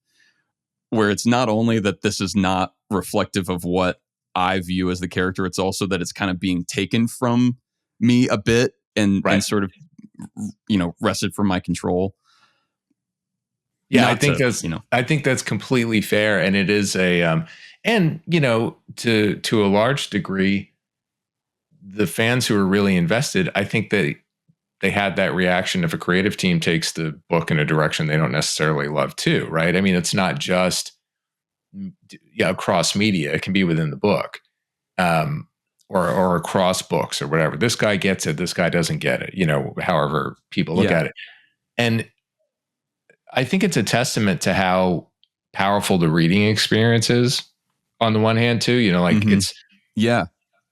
where it's not only that this is not reflective of what I view as the character, it's also that it's kind of being taken from me a bit and sort of, wrested from my control. Yeah, I think that's completely fair. And it is to a large degree, the fans who are really invested, I think they had that reaction if a creative team takes the book in a direction they don't necessarily love too, right? I mean, it's not just across media. It can be within the book, or across books or whatever. This guy gets it, this guy doesn't get it, however people look at it. And I think it's a testament to how powerful the reading experience is on the one hand too,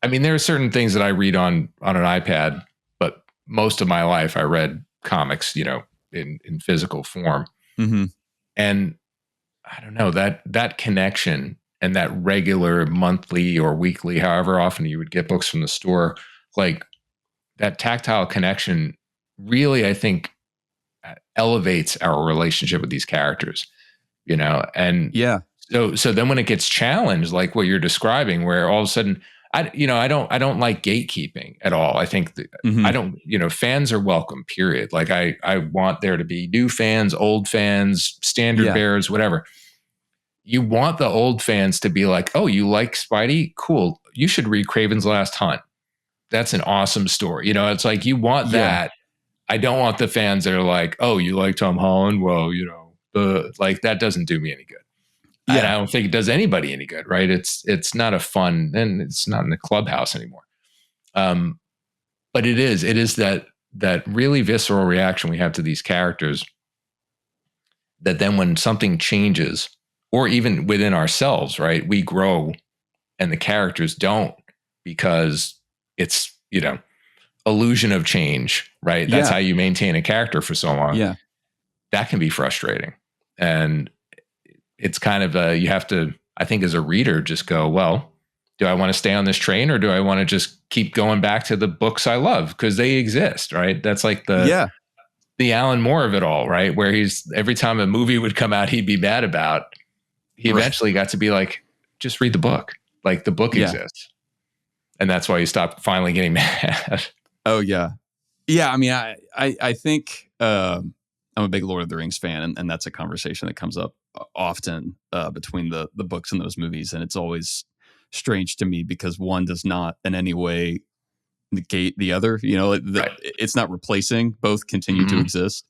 I mean, there are certain things that I read on an iPad, but most of my life I read comics, in physical form. Mm-hmm. And I don't know, that connection and that regular monthly or weekly, however often you would get books from the store, like that tactile connection really, I think, elevates our relationship with these characters, and so then when it gets challenged, like what you're describing, where all of a sudden I don't like gatekeeping at all. I think I don't, fans are welcome, period. Like I want there to be new fans, old fans, standard bearers, whatever. You want the old fans to be like, oh, you like Spidey? Cool. You should read Kraven's Last Hunt. That's an awesome story. It's like, you want that. I don't want the fans that are like, oh, you like Tom Holland? Well, like that doesn't do me any good. Yeah. And I don't think it does anybody any good, right? It's not a fun, and it's not in the clubhouse anymore. But it is that really visceral reaction we have to these characters, that then when something changes, or even within ourselves, right, we grow and the characters don't, because it's, illusion of change, right? That's how you maintain a character for so long. Yeah. That can be frustrating. And it's kind of you have to, I think, as a reader, just go, well, do I want to stay on this train, or do I want to just keep going back to the books I love because they exist, right? That's like the Alan Moore of it all, right? Where every time a movie would come out, he'd be mad about. He eventually got to be like, just read the book. Like the book exists. And that's why he stopped finally getting mad. Oh yeah. Yeah. I mean, I think I'm a big Lord of the Rings fan, and that's a conversation that comes up often between the books and those movies. And it's always strange to me because one does not in any way negate the other. It's not replacing. Both continue to exist.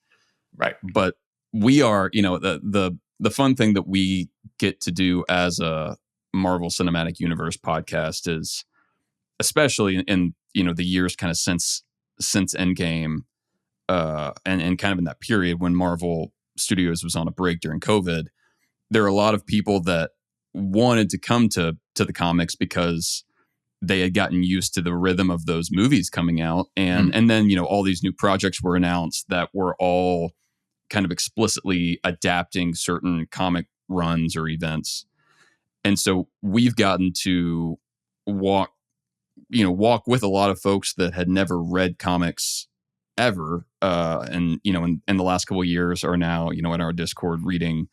Right. But we are, the fun thing that we get to do as a Marvel Cinematic Universe podcast is, especially in the years kind of since Endgame, and kind of in that period when Marvel Studios was on a break during COVID, there are a lot of people that wanted to come to the comics because they had gotten used to the rhythm of those movies coming out, and then all these new projects were announced that were all kind of explicitly adapting certain comic runs or events. And so we've gotten to walk with a lot of folks that had never read comics ever, and in the last couple of years are now in our Discord reading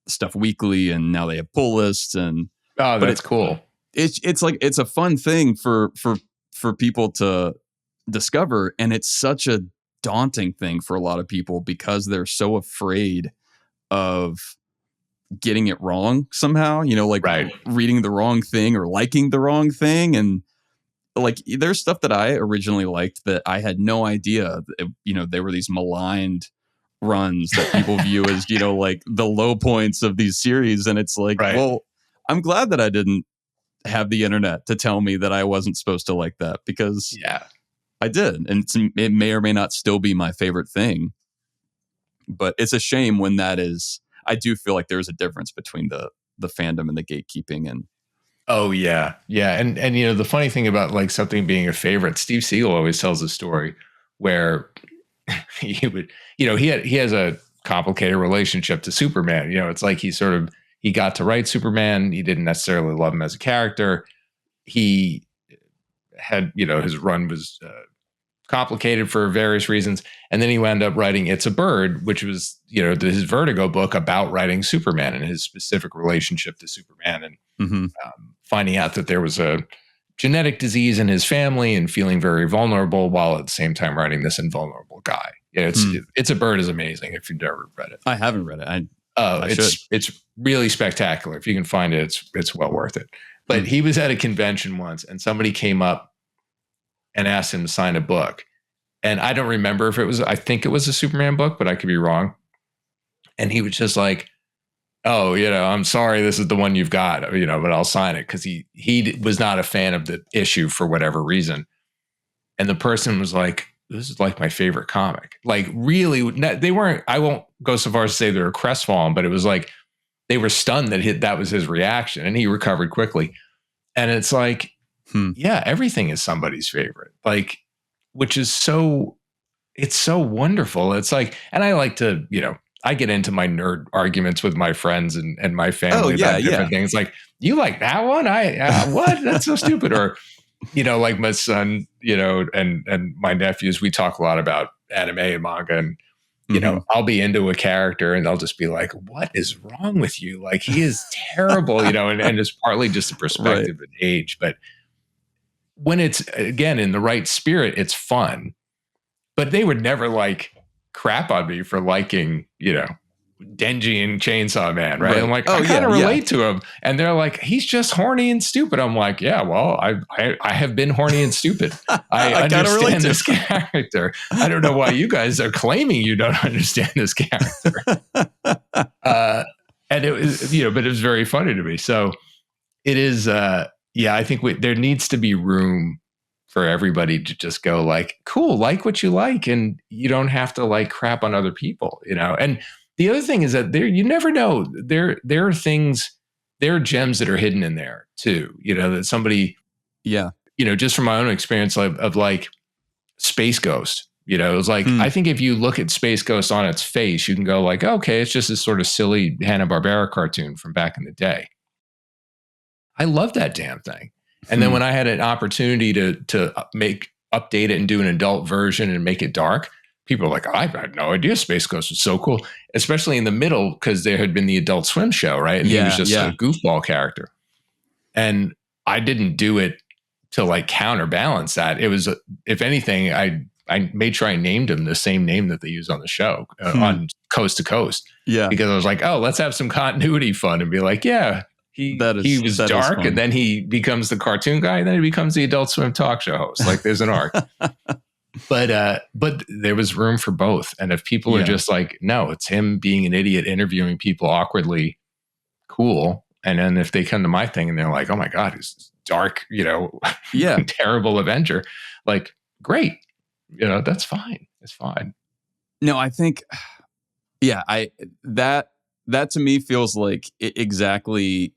stuff weekly, and now they have pull lists, and that's cool. It's like it's a fun thing for people to discover. And it's such a daunting thing for a lot of people because they're so afraid of getting it wrong somehow, like Right. reading the wrong thing or liking the wrong thing. And like, there's stuff that I originally liked that I had no idea, there were these maligned runs that people view as, like the low points of these series. And it's like, Right. well, I'm glad that I didn't have the internet to tell me that I wasn't supposed to like that, because Yeah. I did. And it may or may not still be my favorite thing, but it's a shame when that is, I do feel like there's a difference between the fandom and the gatekeeping. And Oh yeah. Yeah. And the funny thing about like something being a favorite, Steve Siegel always tells a story where he would, he has a complicated relationship to Superman. It's like he got to write Superman. He didn't necessarily love him as a character. He had, his run was complicated for various reasons. And then he wound up writing It's a Bird, which was, his Vertigo book about writing Superman and his specific relationship to Superman, and finding out that there was a genetic disease in his family and feeling very vulnerable while at the same time writing this invulnerable guy. It's a Bird is amazing if you've never read it. I haven't read it. It's really spectacular. If you can find it, it's well worth it. But he was at a convention once and somebody came up and asked him to sign a book. And I don't remember if I think it was a Superman book, but I could be wrong. And he was just like, oh, I'm sorry, this is the one you've got, but I'll sign it. Cause he was not a fan of the issue for whatever reason. And the person was like, this is like my favorite comic. Like really, they weren't, I won't go so far as to say they were crestfallen, but it was like, they were stunned that was his reaction, and he recovered quickly. And it's like, yeah, everything is somebody's favorite, like, which is it's so wonderful. It's like, and I like to, I get into my nerd arguments with my friends and my family about different things. Like, you like that one? What? That's so stupid. Or, like my son, and my nephews, we talk a lot about anime and manga, and, I'll be into a character and they'll just be like, what is wrong with you? Like, he is terrible, and it's partly just a perspective and age. But when it's, again, in the right spirit, it's fun. But they would never like crap on me for liking, Denji and Chainsaw Man, right? I'm like, I kind of relate to him. And they're like, he's just horny and stupid. I'm like, yeah, well, I have been horny and stupid. I understand this character. I don't know why you guys are claiming you don't understand this character. And it was, but it was very funny to me. So it is, I think there needs to be room for everybody to just go like, cool, like what you like. And you don't have to like crap on other people, And the other thing is that you never know. There are things, there are gems that are hidden in there too, that somebody, just from my own experience of like Space Ghost, it was like, I think if you look at Space Ghost on its face, you can go like, okay, it's just this sort of silly Hanna-Barbera cartoon from back in the day. I love that damn thing. And then when I had an opportunity to update it and do an adult version and make it dark, people were like, I had no idea Space Ghost was so cool, especially in the middle, because there had been the Adult Swim show, right? And he was just a goofball character. And I didn't do it to like counterbalance that. It was, if anything, I made sure I named him the same name that they use on the show on Coast to Coast. Yeah. Because I was like, oh, let's have some continuity fun and be like, yeah, he was dark, and then he becomes the cartoon guy, and then he becomes the Adult Swim talk show host. Like, there's an arc. But there was room for both. And if people are just like, no, it's him being an idiot interviewing people awkwardly, cool. And then if they come to my thing and they're like, oh my God, he's dark, terrible Avenger, like, great. That's fine. It's fine. No, I think, that to me feels like exactly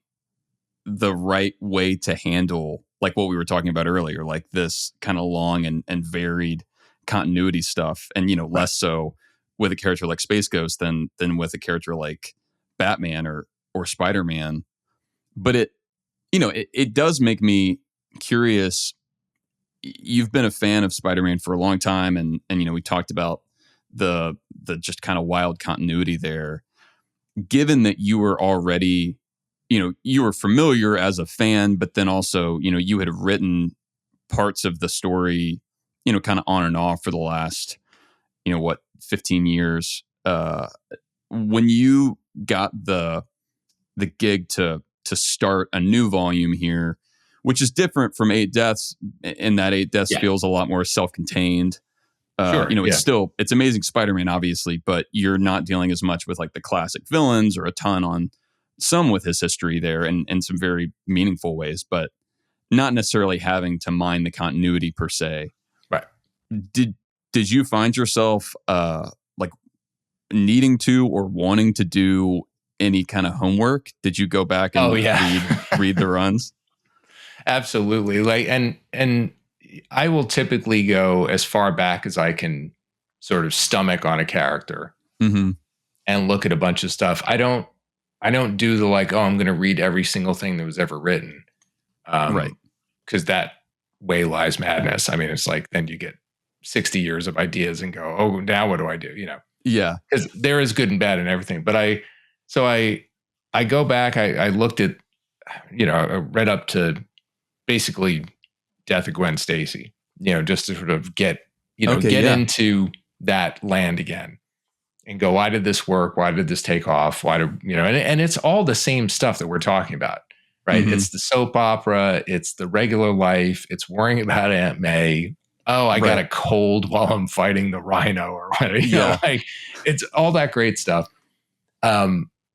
the right way to handle like what we were talking about earlier, like this kind of long and varied continuity stuff. And, less so with a character like Space Ghost than with a character like Batman or Spider-Man. But it does make me curious. You've been a fan of Spider-Man for a long time. And we talked about the just kind of wild continuity there. Given that you were already, you were familiar as a fan, but then also, you had written parts of the story kind of on and off for the last, 15 years. When you got the gig to start a new volume here, which is different from Eight Deaths, in that Eight Deaths feels a lot more self-contained. Sure, It's Amazing Spider-Man, obviously, but you're not dealing as much with like the classic villains, or a ton on some with his history there, and in some very meaningful ways, but not necessarily having to mind the continuity per se. Right. Did you find yourself like needing to or wanting to do any kind of homework? Did you go back and read the runs? Absolutely. Like, and I will typically go as far back as I can sort of stomach on a character, and look at a bunch of stuff. I don't do the like, oh, I'm going to read every single thing that was ever written. Right. Because that way lies madness. I mean, it's like, then you get 60 years of ideas and go, oh, now what do I do? Yeah. Because there is good and bad and everything. But I go back, I looked at, I read up to basically Death of Gwen Stacy, just to sort of get into that land again and go, why did this work? Why did this take off? Why did, and it's all the same stuff that we're talking about, right? It's the soap opera. It's the regular life. It's worrying about Aunt May. Oh, I got a cold while I'm fighting the rhino, or whatever. Like, it's all that great stuff.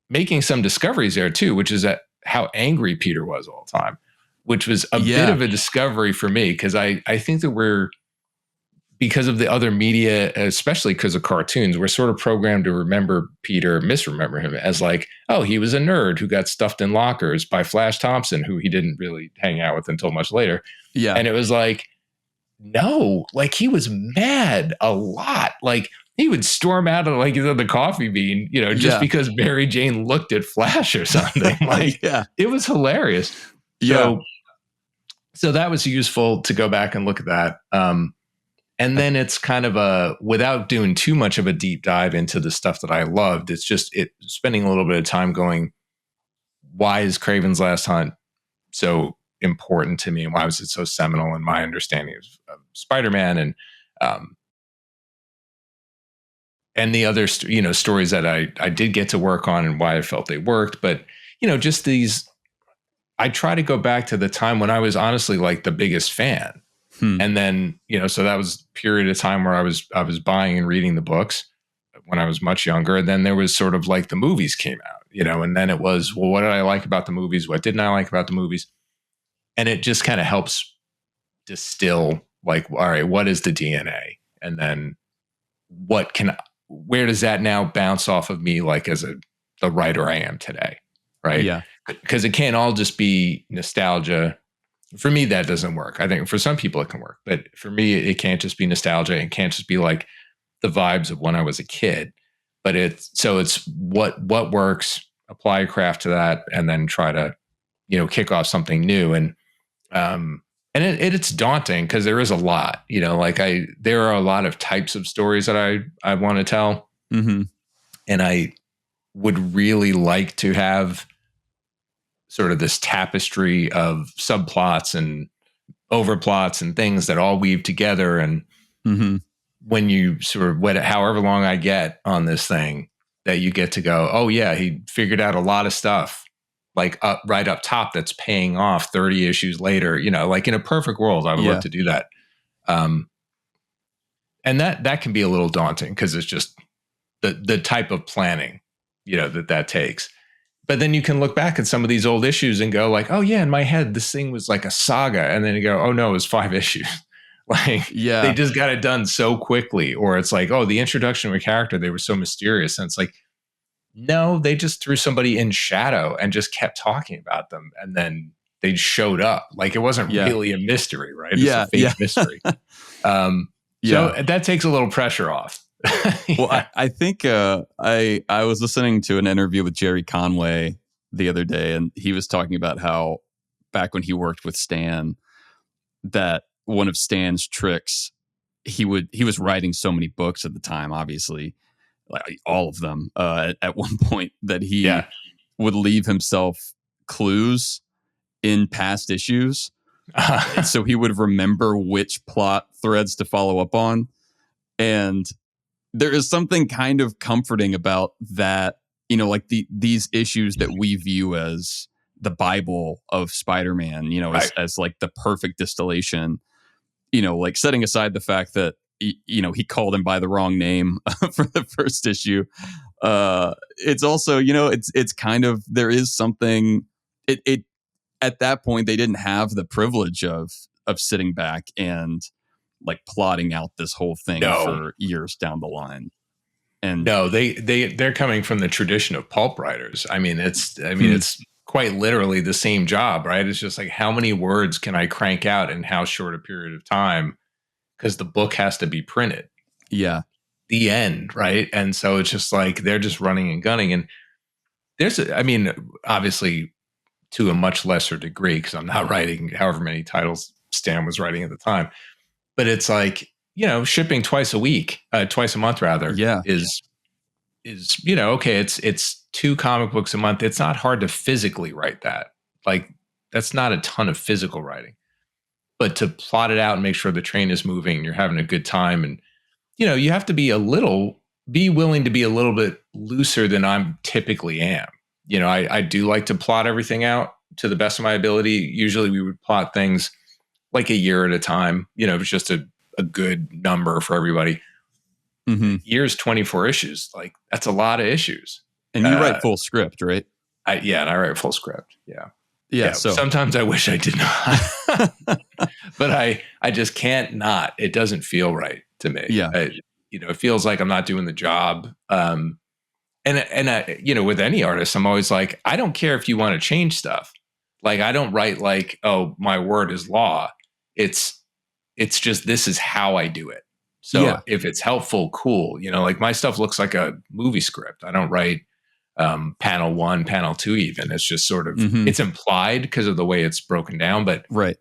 Making some discoveries there too, which is how angry Peter was all the time, which was a bit of a discovery for me, because I think that because of the other media, especially because of cartoons, we're sort of programmed to misremember him as like, oh, he was a nerd who got stuffed in lockers by Flash Thompson, who he didn't really hang out with until much later. Yeah. And it was like, no, like, he was mad a lot. Like, he would storm out of the coffee bean, just because Mary Jane looked at Flash or something. Like, it was hilarious. So that was useful to go back and look at that. And then it's kind of without doing too much of a deep dive into the stuff that I loved, it's just spending a little bit of time going, why is Kraven's Last Hunt so important to me? And why was it so seminal in my understanding of Spider-Man, and the other, stories that I did get to work on, and why I felt they worked. But, just these, I try to go back to the time when I was honestly like the biggest fan. And then, so that was a period of time where I was buying and reading the books when I was much younger. And then there was sort of like the movies came out, and then it was, well, what did I like about the movies? What didn't I like about the movies? And it just kind of helps distill, like, all right, what is the DNA? And then where does that now bounce off of me, like, as the writer I am today? Right. Yeah. Because it can't all just be nostalgia. For me, that doesn't work. I think for some people it can work, but for me, it can't just be nostalgia. It can't just be like the vibes of when I was a kid. But it's what works, apply craft to that, and then try to, kick off something new. And it's daunting because there is a lot. There are a lot of types of stories that I want to tell, and I would really like to have sort of this tapestry of subplots and overplots and things that all weave together. And when you sort of however long I get on this thing, that you get to go, oh yeah, he figured out a lot of stuff, like right up top, that's paying off 30 issues later. Like, in a perfect world, I would love to do that. And that can be a little daunting, because it's just the type of planning, that takes. But then you can look back at some of these old issues and go like, oh yeah, in my head, this thing was like a saga. And then you go, oh no, it was 5 issues. Like, they just got it done so quickly. Or it's like, oh, the introduction of a character, they were so mysterious. And it's like, no, they just threw somebody in shadow and just kept talking about them. And then they showed up. Like, it wasn't really a mystery, right? It's a fake mystery. So that takes a little pressure off. Well, I think I was listening to an interview with Jerry Conway the other day, and he was talking about how back when he worked with Stan, that one of Stan's tricks, he was writing so many books at the time, obviously, like all of them at one point, that he would leave himself clues in past issues So he would remember which plot threads to follow up on. And there is something kind of comforting about that, like these issues that we view as the Bible of Spider-Man, Right. as like the perfect distillation, like setting aside the fact that, he called him by the wrong name for the first issue. It's also, it's kind of, there is something, it at that point, they didn't have the privilege of sitting back and like plotting out this whole thing No. for years down the line. And No, they're coming from the tradition of pulp writers. I mean, it's quite literally the same job, right? It's just like, how many words can I crank out in how short a period of time? Because the book has to be printed. yeah, The end, right? And so it's just like they're just running and gunning. And obviously to a much lesser degree, because I'm not writing however many titles Stan was writing at the time. But it's like, shipping twice a month rather, yeah, is okay, it's 2 comic books a month. It's not hard to physically write that. Like, that's not a ton of physical writing. But to plot it out and make sure the train is moving and you're having a good time, and you have to be willing to be a little bit looser than I'm typically am. I do like to plot everything out to the best of my ability. Usually we would plot things like a year at a time. It was just a good number for everybody. mm-hmm. Year's 24 issues. Like, that's a lot of issues. And you write full script, right? And I write full script. Yeah. So sometimes I wish I did not, but I just can't not. It doesn't feel right to me. Yeah. It feels like I'm not doing the job. And with any artist, I'm always like, I don't care if you want to change stuff. Like, I don't write like, oh, my word is law. It's just, this is how I do it. So if it's helpful, cool. Like, my stuff looks like a movie script. I don't write panel 1, panel 2 even. It's just sort of, it's implied because of the way it's broken down. But right.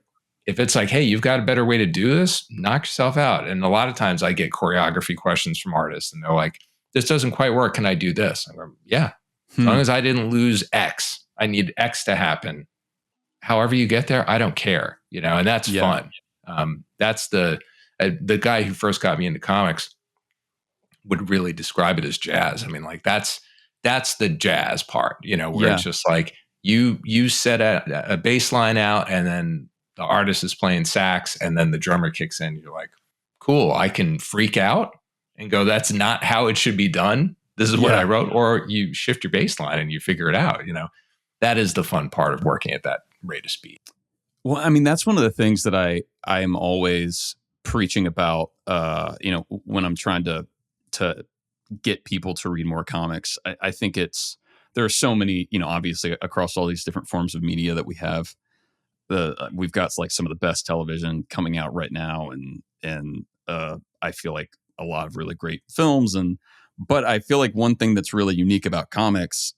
If it's like, hey, you've got a better way to do this, knock yourself out. And a lot of times I get choreography questions from artists and they're like, this doesn't quite work. Can I do this? I go, yeah. As long as I didn't lose X, I need X to happen. However you get there, I don't care, and that's fun. That's the guy who first got me into comics would really describe it as jazz. I mean, like, that's the jazz part, where it's just like you set a bass line out and then the artist is playing sax and then the drummer kicks in. You're like, cool, I can freak out and go, that's not how it should be done. This is what I wrote. Or you shift your bass line and you figure it out. That is the fun part of working at that rate of speed. Well, I mean, that's one of the things that I am always preaching about, when I'm trying to get people to read more comics. I think there are so many, obviously across all these different forms of media that we have. We've got like some of the best television coming out right now, and I feel like a lot of really great films, but I feel like one thing that's really unique about comics,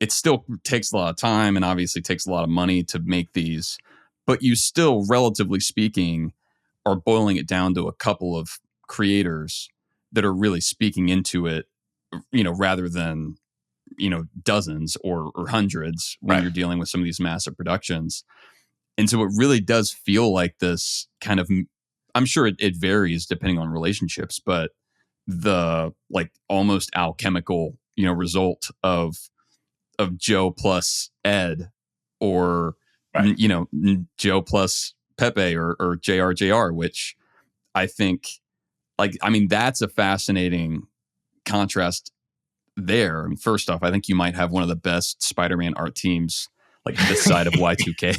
it still takes a lot of time and obviously takes a lot of money to make these, but you still, relatively speaking, are boiling it down to a couple of creators that are really speaking into it, rather than, dozens or hundreds when you're dealing with some of these massive productions. And so it really does feel like this kind of, I'm sure it varies depending on relationships, but the like almost alchemical, result of Joe plus Ed, or, Joe plus Pepe or JRJR, which I think, that's a fascinating contrast there. I mean, first off, I think you might have one of the best Spider-Man art teams like this side of Y2K.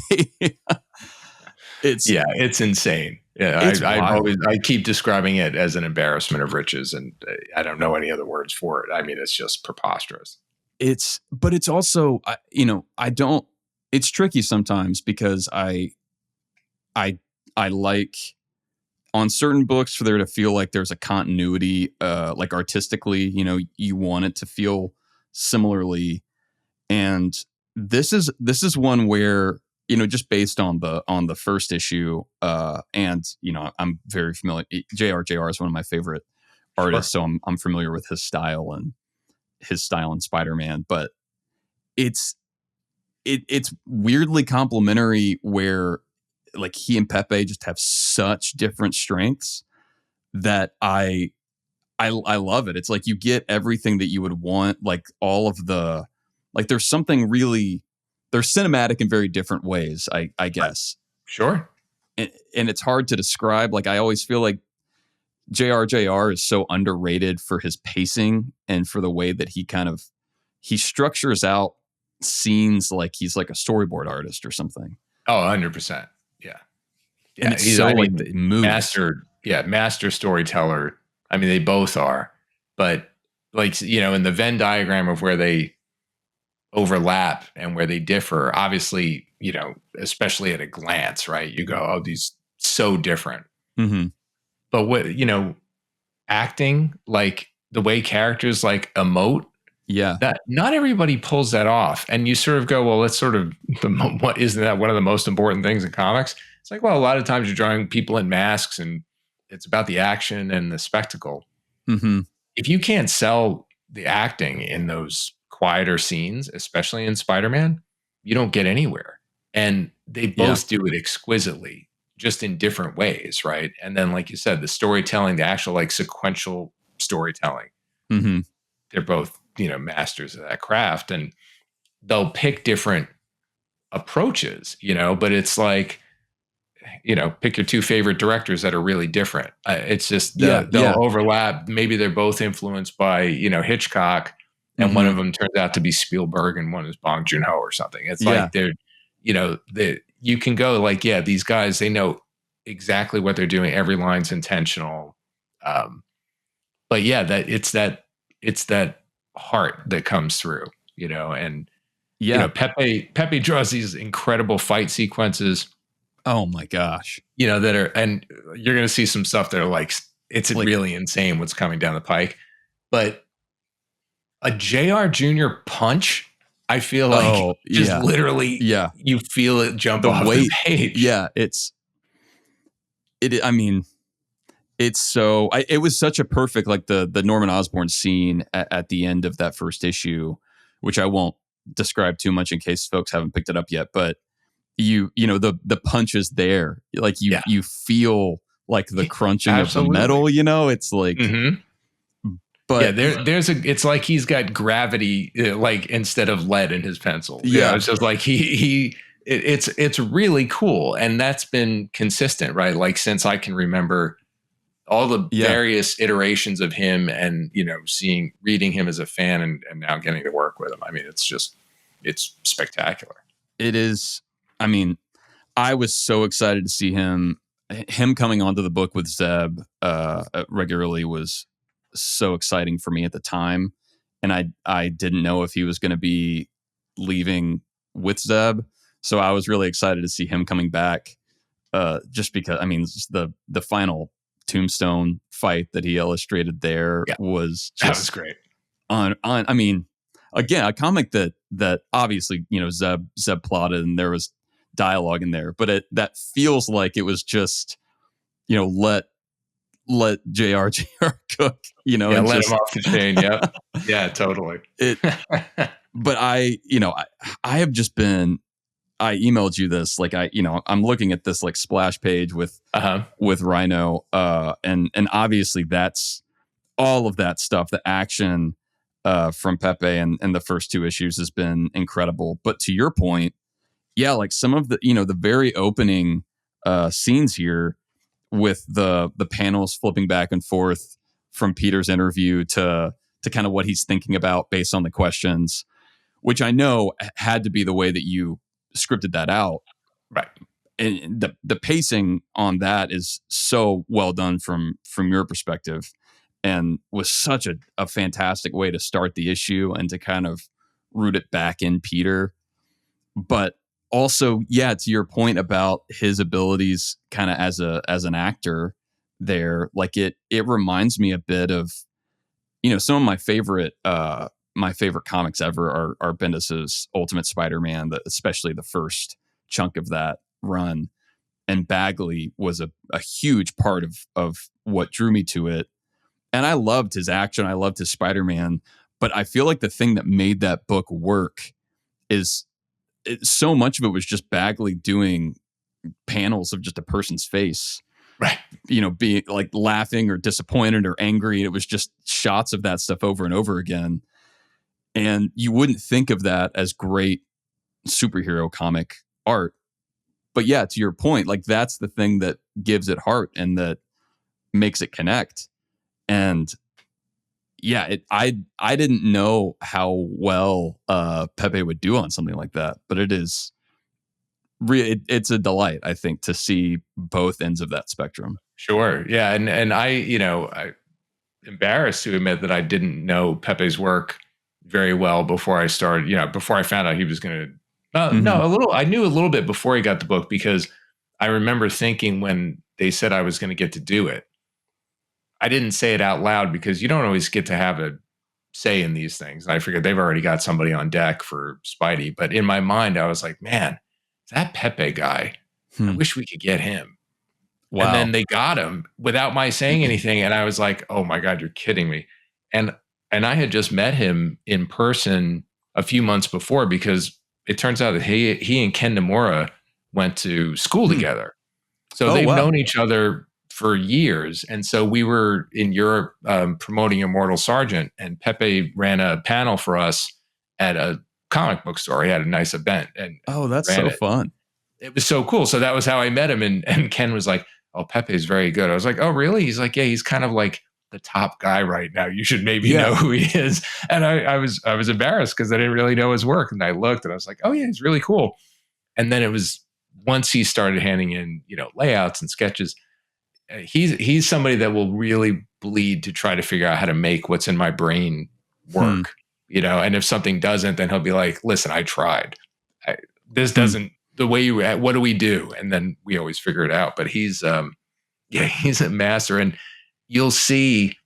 It's insane. Yeah, I keep describing it as an embarrassment of riches, and I don't know any other words for it. I mean, it's just preposterous. But it's also, it's tricky sometimes because I like on certain books for there to feel like there's a continuity, like artistically, you want it to feel similarly. And this is one where, just based on the first issue, and, I'm very familiar. JR is one of my favorite artists. Sure. So I'm familiar with his style in Spider-Man, but it's it's weirdly complementary where like he and Pepe just have such different strengths that I love it. It's like you get everything that you would want, like all of the like there's something really they're cinematic in very different ways, I guess. Sure. And it's hard to describe. Like I always feel like JRJR is so underrated for his pacing and for the way that he structures out scenes like he's like a storyboard artist or something. Oh, 100%. Yeah. And it's so like it moves. Master storyteller. I mean, they both are, but like, in the Venn diagram of where they overlap and where they differ, obviously, especially at a glance, right? You go, oh, these so different. Mm-hmm. But what, acting, like the way characters like emote, that not everybody pulls that off. And you sort of go, well, that's sort of what isn't that one of the most important things in comics? It's like, well, a lot of times you're drawing people in masks and it's about the action and the spectacle. Mm-hmm. If you can't sell the acting in those quieter scenes, especially in Spider-Man, you don't get anywhere. And they both do it exquisitely, just in different ways, right? And then, like you said, the storytelling, the actual like sequential storytelling, mm-hmm. they're both, masters of that craft. And they'll pick different approaches, but it's like, pick your two favorite directors that are really different. It's just they'll overlap. Maybe they're both influenced by, Hitchcock, and one of them turns out to be Spielberg and one is Bong Joon-ho or something. It's like they're, you can go like, these guys, they know exactly what they're doing. Every line's intentional. But it's that heart that comes through, and Pepe draws these incredible fight sequences. Oh my gosh. That are, and you're going to see some stuff that are like, it's like, really insane what's coming down the pike. But a JR Jr. punch, I feel like literally, you feel it jump off the page. Yeah. I mean, it's so, it was such a perfect, like the Norman Osborn scene at the end of that first issue, which I won't describe too much in case folks haven't picked it up yet, but the punch is there. Like you feel like the crunching of the metal, it's like, but it's like he's got gravity, like instead of lead in his pencil. It's just like it's really cool. And that's been consistent, right? Like since I can remember all the various iterations of him and, reading him as a fan and now getting to work with him. I mean, it's spectacular. It is. I mean, I was so excited to see him coming onto the book with Zeb regularly was so exciting for me at the time. And I didn't know if he was going to be leaving with Zeb. So I was really excited to see him coming back just because, I mean, just the final Tombstone fight that he illustrated there was just... That was great. I mean, again, a comic that obviously, Zeb plotted and there was dialogue in there, but that feels like it was just, let JR cook, and let him off the chain. Yep. Yeah, totally. But I have just been, I emailed you this, like I'm looking at this like splash page with Rhino, and obviously that's all of that stuff, the action from Pepe and the first two issues has been incredible. But to your point, like some of the, the very opening scenes here with the panels flipping back and forth from Peter's interview to kind of what he's thinking about based on the questions, which I know had to be the way that you scripted that out. Right. And the pacing on that is so well done from your perspective and was such a fantastic way to start the issue and to kind of root it back in Peter. But also, to your point about his abilities kind of as an actor there, like it reminds me a bit of, some of my favorite comics ever are Bendis's Ultimate Spider-Man, especially the first chunk of that run. And Bagley was a huge part of what drew me to it. And I loved his action. I loved his Spider-Man. But I feel like the thing that made that book work is so much of it was just Bagley doing panels of just a person's face, Right. Being like laughing or disappointed or angry. It was just shots of that stuff over and over again. And you wouldn't think of that as great superhero comic art. But yeah, to your point, like that's the thing that gives it heart and that makes it connect. And yeah, I didn't know how well Pepe would do on something like that, but it's a delight, I think, to see both ends of that spectrum. Sure. Yeah. And I embarrassed to admit that I didn't know Pepe's work very well before I started, before I found out he was going to, no, I knew a little bit before he got the book, because I remember thinking when they said I was going to get to do it, I didn't say it out loud because you don't always get to have a say in these things. I figured they've already got somebody on deck for Spidey. But in my mind, I was like, man, that Pepe guy, I wish we could get him. Wow. And then they got him without my saying anything. And I was like, oh my God, you're kidding me. And I had just met him in person a few months before, because it turns out that he and Ken Nomura went to school together. So they've known each other for years. And so we were in Europe promoting Immortal Sergeant, and Pepe ran a panel for us at a comic book store. He had a nice event. And that's so fun. It was so cool. So that was how I met him. And Ken was like, oh, Pepe is very good. I was like, oh, really? He's like, yeah, he's kind of like the top guy right now. You should maybe know who he is. And I was embarrassed because I didn't really know his work. And I looked and I was like, oh yeah, he's really cool. And then it was once he started handing in, layouts and sketches, he's somebody that will really bleed to try to figure out how to make what's in my brain work, and if something doesn't, then he'll be like, listen, I tried. This doesn't, the way what do we do? And then we always figure it out. But he's a master. And you'll see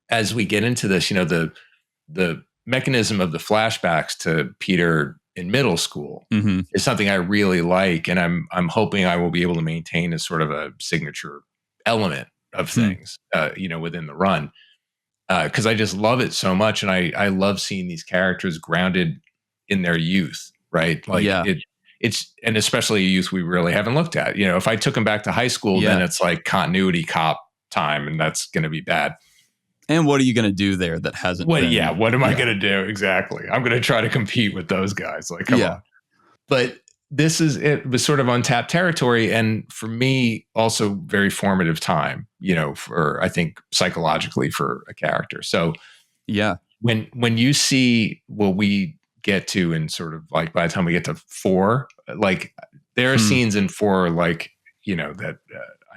as we get into this, the mechanism of the flashbacks to Peter in middle school is something I really like. And I'm hoping I will be able to maintain as sort of a signature element of things, within the run. Cause I just love it so much. And I love seeing these characters grounded in their youth, right? Like it's, and especially a youth we really haven't looked at. If I took them back to high school, then it's like continuity cop time, and that's going to be bad. And what are you going to do there that hasn't been? Yeah, what am I going to do? Exactly. I'm going to try to compete with those guys. Like, come on. But it was sort of untapped territory. And for me, also very formative time, for, I think, psychologically for a character. So when you see what we get to in sort of like, by the time we get to 4, like there are scenes in 4, like, that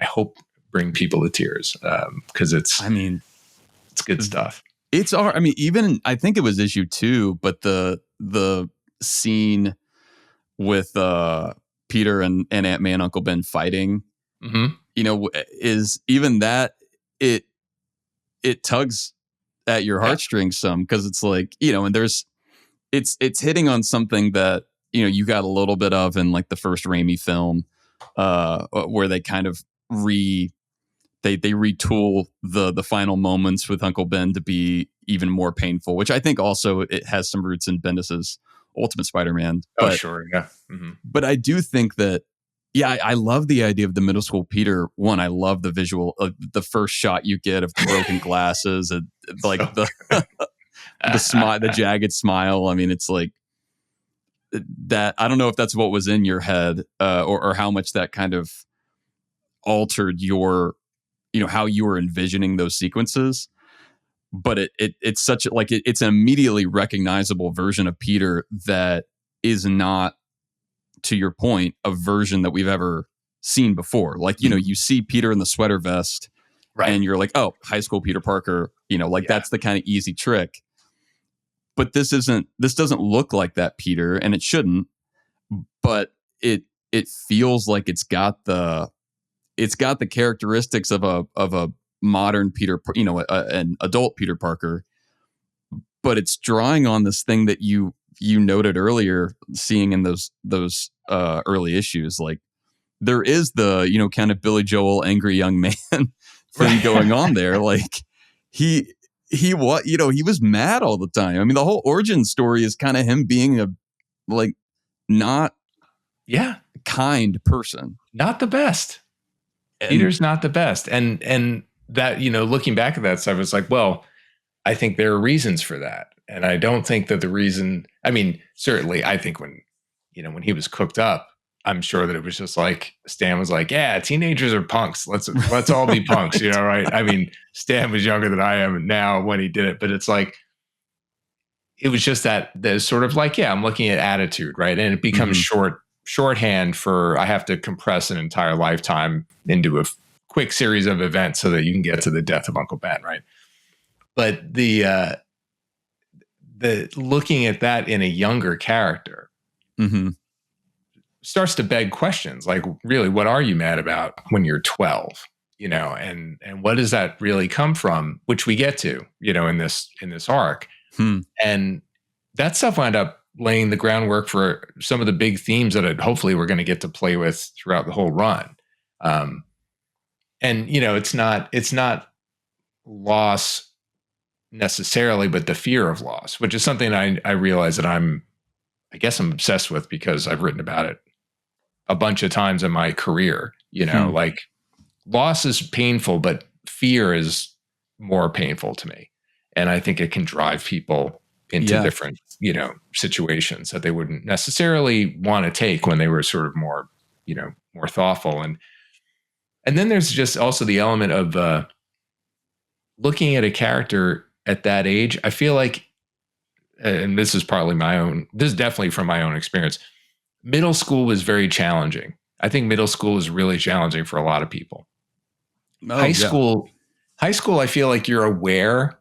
I hope bring people to tears. Cause it's good stuff. It's even I think it was issue 2, but the scene with Peter and Aunt May and Uncle Ben fighting, is even that it tugs at your heartstrings some, because it's like, and it's hitting on something that you got a little bit of in like the first Raimi film, where they kind of they retool the final moments with Uncle Ben to be even more painful, which I think also it has some roots in Bendis's Ultimate Spider-Man. Oh, sure. Yeah. But I do think that, I love the idea of the middle school Peter one. I love the visual of the first shot you get of the broken glasses and like the smile, the jagged smile. I mean, it's like that. I don't know if that's what was in your head, or how much that kind of altered your, how you were envisioning those sequences. But it's such it's an immediately recognizable version of Peter that is not, to your point, a version that we've ever seen before. Like, you see Peter in the sweater vest, right, and you're like, oh, high school Peter Parker, that's the kind of easy trick. But this doesn't look like that Peter, and it shouldn't, but it feels like it's got the characteristics of a modern Peter, an adult Peter Parker, but it's drawing on this thing that you noted earlier, seeing in those early issues. Like there is the, kind of Billy Joel angry young man thing going on there. Like he was mad all the time. I mean, the whole origin story is kind of him being not Yeah. kind person. Not the best. Peter's not the best. And that, looking back at that stuff, it's like, well, I think there are reasons for that. And I don't think that the reason, I mean, certainly I think when he was cooked up, I'm sure that it was just like Stan was like, yeah, teenagers are punks. Let's all be punks, right? I mean, Stan was younger than I am now when he did it, but it's like, it was just that there's sort of like, yeah, I'm looking at attitude, right? And it becomes shorthand for, I have to compress an entire lifetime into a quick series of events so that you can get to the death of Uncle Ben, right? But the looking at that in a younger character starts to beg questions like, really, what are you mad about when you're 12? And what does that really come from? Which we get to, in this arc. And that stuff wound up laying the groundwork for some of the big themes that hopefully we're going to get to play with throughout the whole run. And it's not loss necessarily, but the fear of loss, which is something I realize that I'm obsessed with because I've written about it a bunch of times in my career. Like loss is painful, but fear is more painful to me. And I think it can drive people into different, situations that they wouldn't necessarily want to take when they were sort of more, more thoughtful. And then there's just also the element of looking at a character at that age. I feel like, and this is definitely from my own experience, middle school was very challenging. I think middle school is really challenging for a lot of people. High school, I feel like you're aware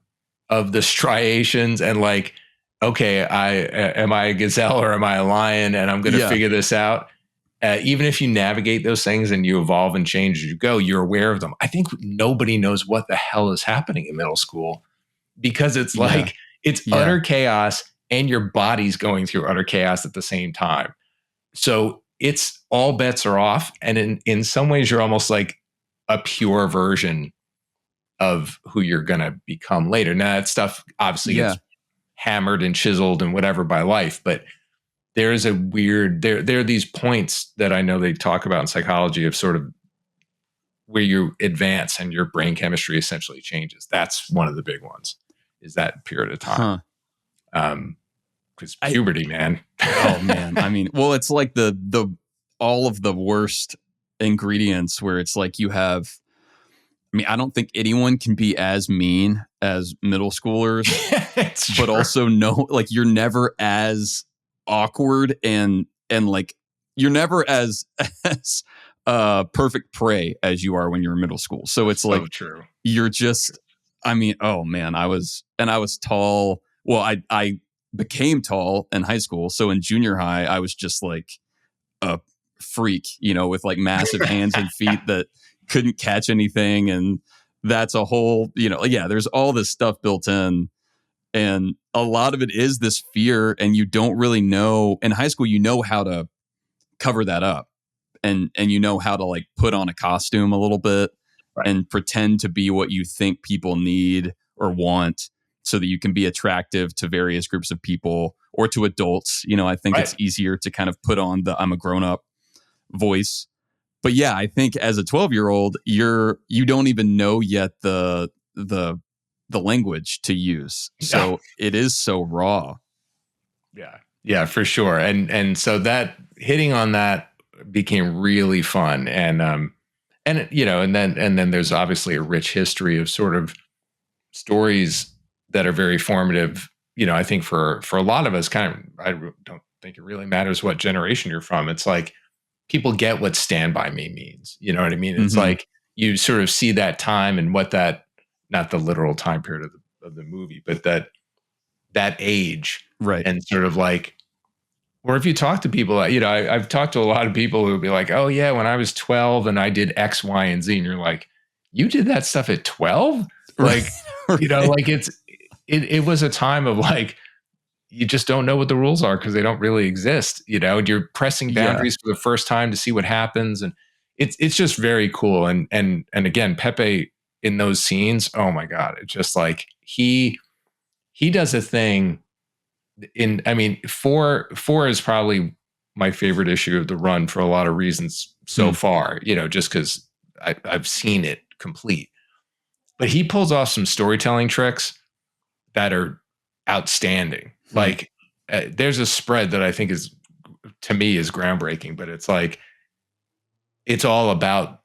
of the striations and like, okay, am I a gazelle or am I a lion? And I'm going to figure this out. Even if you navigate those things and you evolve and change as you go, you're aware of them. I think nobody knows what the hell is happening in middle school because it's like, it's utter chaos and your body's going through utter chaos at the same time. So it's all bets are off. And in some ways you're almost like a pure version of who you're going to become later. Now that stuff obviously gets hammered and chiseled and whatever by life, but there is a weird, there are these points that I know they talk about in psychology of sort of where you advance and your brain chemistry essentially changes. That's one of the big ones, is that period of time. Because puberty, man. Oh man. I mean, well, it's like the all of the worst ingredients where it's like you have, I mean, I don't think anyone can be as mean as middle schoolers, but also like you're never as awkward and like you're never as perfect prey as you are when you're in middle school. So it's like true. You're just, I mean, oh man, I was tall. Well, I became tall in high school. So in junior high, I was just like a freak, with like massive hands and feet that couldn't catch anything. And that's a whole, there's all this stuff built in. And a lot of it is this fear. And you don't really know in high school, how to cover that up and how to like put on a costume a little bit and pretend to be what you think people need or want so that you can be attractive to various groups of people or to adults. I think it's easier to kind of put on the I'm a grown up voice. But yeah, I think as a 12-year-old, you don't even know yet the language to use. So it is so raw. Yeah, for sure. And so that hitting on that became really fun. And then there's obviously a rich history of sort of stories that are very formative. I think for a lot of us, I don't think it really matters what generation you're from. It's like people get what Stand By Me means. You know what I mean? It's like you sort of see that time and what that, not the literal time period of the movie, but that age. Right. And sort of like, or if you talk to people, I've talked to a lot of people who would be like, oh yeah, when I was 12 and I did X, Y, and Z. And you're like, you did that stuff at 12? Like, like it was a time of like, you just don't know what the rules are because they don't really exist. You're pressing boundaries for the first time to see what happens. And it's just very cool. And again, Pepe in those scenes, oh my God, it's just like, he does a thing four is probably my favorite issue of the run for a lot of reasons so far, just because I've seen it complete. But he pulls off some storytelling tricks that are outstanding. Like there's a spread that I think to me is groundbreaking, but it's like, it's all about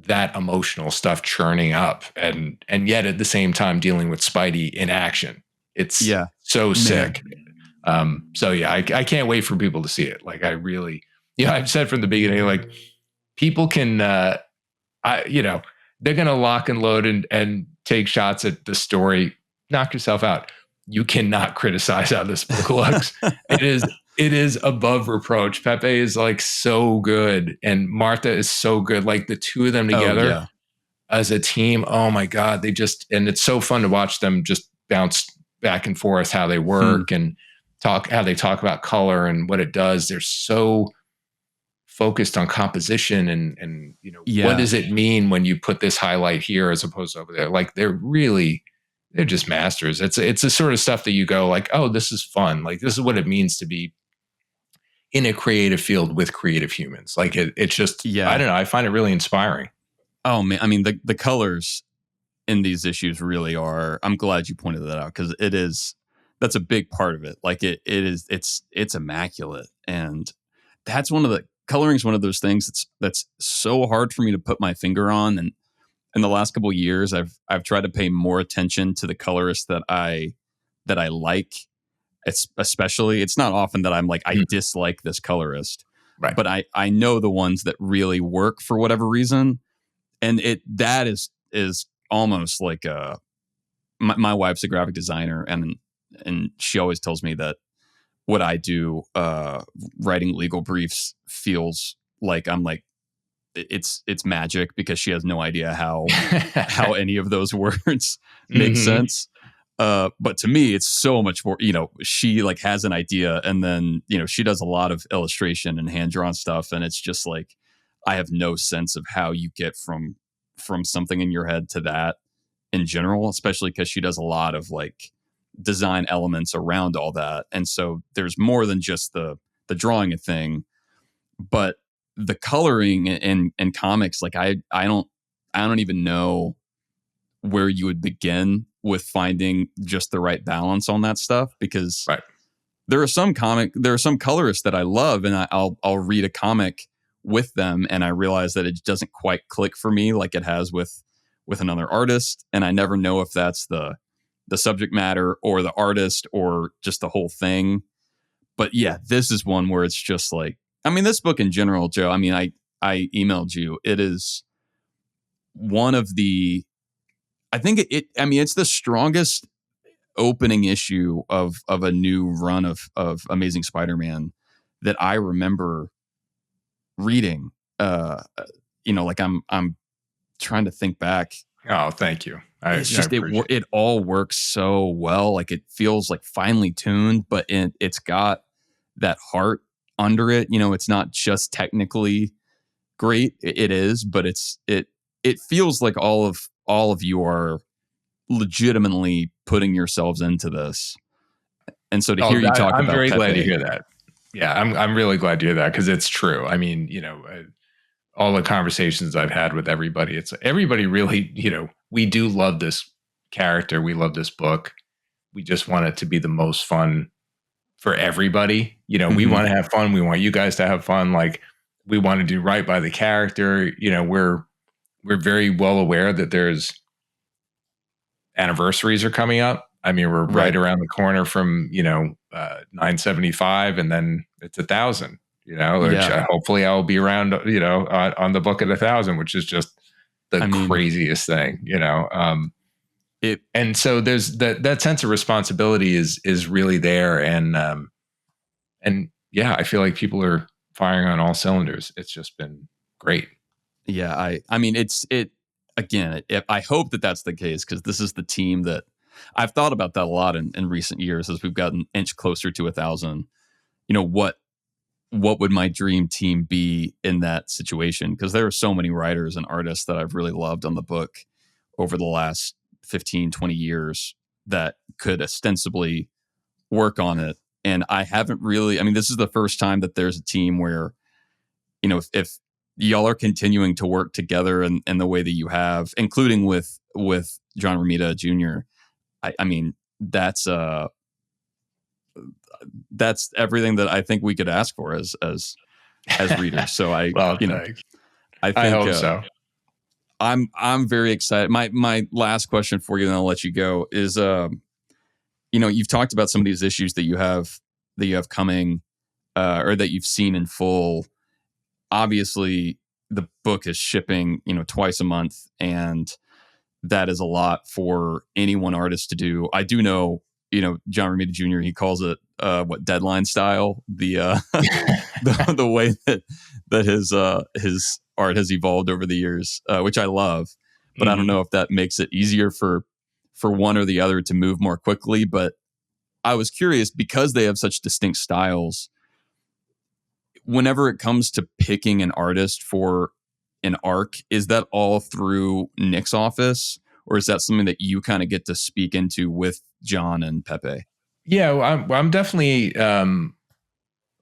that emotional stuff churning up and yet at the same time dealing with Spidey in action. It's so sick. So yeah, I can't wait for people to see it. Like I really, I've said from the beginning, like people can, they're going to lock and load and take shots at the story. Knock yourself out. You cannot criticize how this book looks. It is above reproach. Pepe is like so good, and Martha is so good. Like the two of them together as a team. Oh my God. And it's so fun to watch them just bounce back and forth, how they work and how they talk about color and what it does. They're so focused on composition and what does it mean when you put this highlight here as opposed to over there? Like they're just masters. It's the sort of stuff that you go like, oh, this is fun. Like this is what it means to be in a creative field with creative humans. Like it's just, I don't know. I find it really inspiring. Oh man. I mean, the colors in these issues really are, I'm glad you pointed that out because that's a big part of it. Like it's immaculate. And that's coloring is one of those things that's so hard for me to put my finger on. And in the last couple of years, I've tried to pay more attention to the colorists that I like. Especially, it's not often that I'm like, I dislike this colorist, right? But I know the ones that really work for whatever reason. And that is almost like my wife's a graphic designer and she always tells me that what I do, writing legal briefs feels like I'm like, it's magic because she has no idea how any of those words make sense. But to me, it's so much more, she like has an idea and then, she does a lot of illustration and hand drawn stuff. And it's just like, I have no sense of how you get from something in your head to that in general, especially because she does a lot of like design elements around all that. And so there's more than just the drawing a thing, but the coloring in comics, like I don't even know where you would begin with finding just the right balance on that stuff because there are some colorists that I love and I'll read a comic with them and I realize that it doesn't quite click for me like it has with another artist, and I never know if that's the subject matter or the artist or just the whole thing. But yeah, this is one where it's just like, I mean, this book in general, Joe, I mean, I emailed you. It is one of the, I think it's the strongest opening issue of a new run of Amazing Spider-Man that I remember reading. Like I'm trying to think back. Oh, thank you. It all works so well. Like it feels like finely tuned, but it's got that heart under it. It's not just technically great. It is, but it feels like all of you are legitimately putting yourselves into this. And so to hear you talk about I'm very Pepe, glad to hear that. Yeah, I'm really glad to hear that because it's true. I mean, all the conversations I've had with everybody, it's everybody really, we do love this character. We love this book. We just want it to be the most fun for everybody. We want to have fun. We want you guys to have fun. Like we want to do right by the character. We're very well aware that there's anniversaries are coming up. I mean, we're right around the corner from, 975 and then it's 1,000, which hopefully I'll be around, on the book at 1,000, which is just the craziest thing, and so there's that sense of responsibility is really there. And yeah, I feel like people are firing on all cylinders. It's just been great. Yeah. I mean, I hope that that's the case because this is the team that I've thought about that a lot in recent years as we've gotten an inch closer to 1,000. What would my dream team be in that situation? Because there are so many writers and artists that I've really loved on the book over the last 15, 20 years that could ostensibly work on it. And I haven't really, I mean, this is the first time that there's a team where, if y'all are continuing to work together in the way that you have, including with John Romita Jr., I mean, that's everything that I think we could ask for as readers. So well, thanks. I think hope so. I'm very excited. My last question for you, and I'll let you go, is you've talked about some of these issues that you have coming, or that you've seen in full. Obviously, the book is shipping, twice a month, and that is a lot for any one artist to do. I do know, John Romita Jr., he calls it deadline style, the the way that his art has evolved over the years, which I love. But I don't know if that makes it easier for one or the other to move more quickly. But I was curious, because they have such distinct styles, whenever it comes to picking an artist for an arc, is that all through Nick's office, or is that something that you kind of get to speak into with John and Pepe? Yeah, well, I'm definitely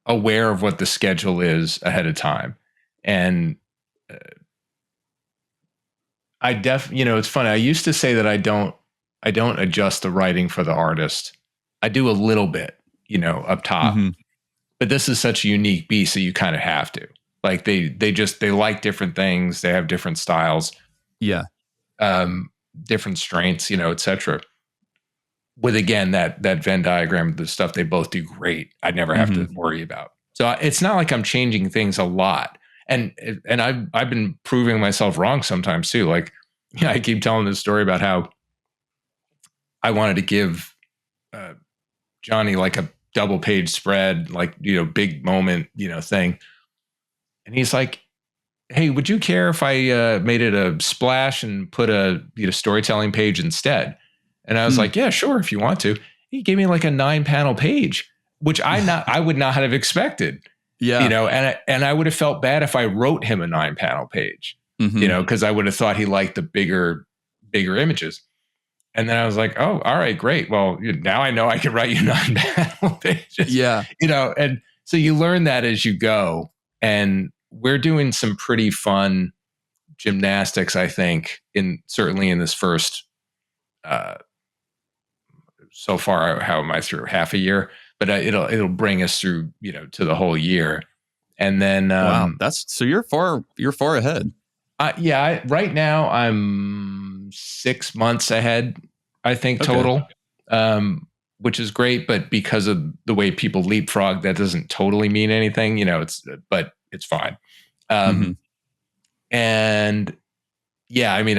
aware of what the schedule is ahead of time. And it's funny. I used to say that I don't adjust the writing for the artist. I do a little bit, up top. Mm-hmm. But this is such a unique beast, so you kind of have to. Like they like different things. They have different styles. Yeah. Different strengths, etc. With, again, that Venn diagram, the stuff they both do great. I never have to worry about. So it's not like I'm changing things a lot. And I've been proving myself wrong sometimes too. Like, I keep telling this story about how I wanted to give Johnny like a double page spread, like, big moment, thing. And he's like, hey, would you care if I made it a splash and put a storytelling page instead? And I was like, yeah, sure, if you want to. He gave me like a 9-panel page, which I would not have expected. Yeah. And I would have felt bad if I wrote him a 9-panel page, because I would have thought he liked the bigger images. And then I was like, oh, all right, great. Well, now I know I can write you 9-panel pages. Yeah. And so you learn that as you go. And we're doing some pretty fun gymnastics, I think, certainly in this first, so far, how am I through? Half a year? But it'll bring us through, to the whole year. And then, wow, so you're far ahead. Yeah, right now I'm 6 months ahead, I think, total, which is great. But because of the way people leapfrog, that doesn't totally mean anything, but it's fine. And yeah, I mean,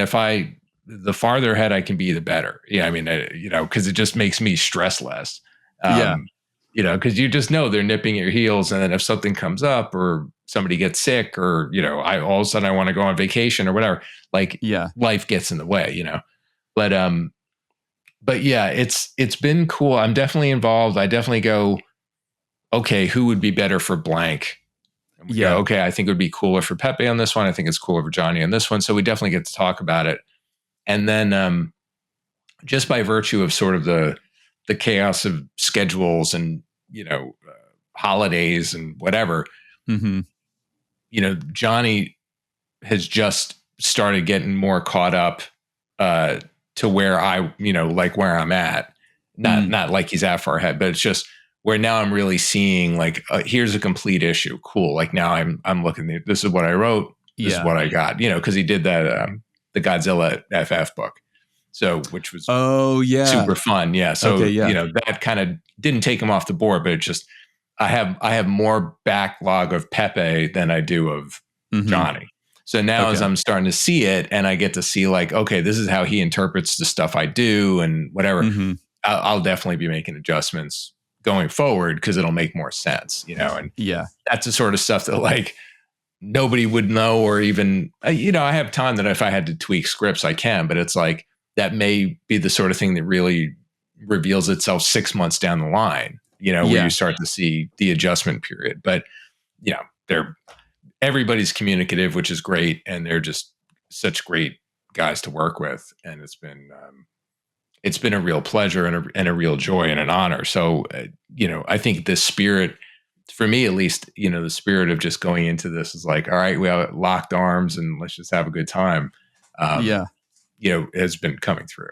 the farther ahead I can be, the better. Yeah, I mean, because it just makes me stress less. Because you just know they're nipping at your heels, and then if something comes up or somebody gets sick, or all of a sudden I want to go on vacation or whatever, life gets in the way, But yeah, it's been cool. I'm definitely involved. I definitely go, okay, who would be better for blank? And we go, okay, I think it would be cooler for Pepe on this one. I think it's cooler for Johnny on this one. So we definitely get to talk about it. And then just by virtue of sort of the chaos of schedules and, holidays and whatever, Johnny has just started getting more caught up to where where I'm at. Not like he's that far ahead, but it's just where now I'm really seeing here's a complete issue. Cool. Like now I'm looking at, this is what I wrote. This is what I got, cause he did that, the Godzilla FF book. So, which was super fun. Yeah. So, that kind of didn't take him off the board, but it just, I have more backlog of Pepe than I do of Johnny. So now as I'm starting to see it, and I get to see okay, this is how he interprets the stuff I do and whatever, I'll definitely be making adjustments going forward, because it'll make more sense, and that's the sort of stuff that nobody would know, or even, I have time that if I had to tweak scripts, I can, but it's that may be the sort of thing that really reveals itself 6 months down the line, where you start to see the adjustment period. But, everybody's communicative, which is great. And they're just such great guys to work with. And it's been, it's been a real pleasure and a real joy and an honor. So, I think the spirit, for me at least, the spirit of just going into this is like, all right, we have locked arms and let's just have a good time. Yeah. Has been coming through.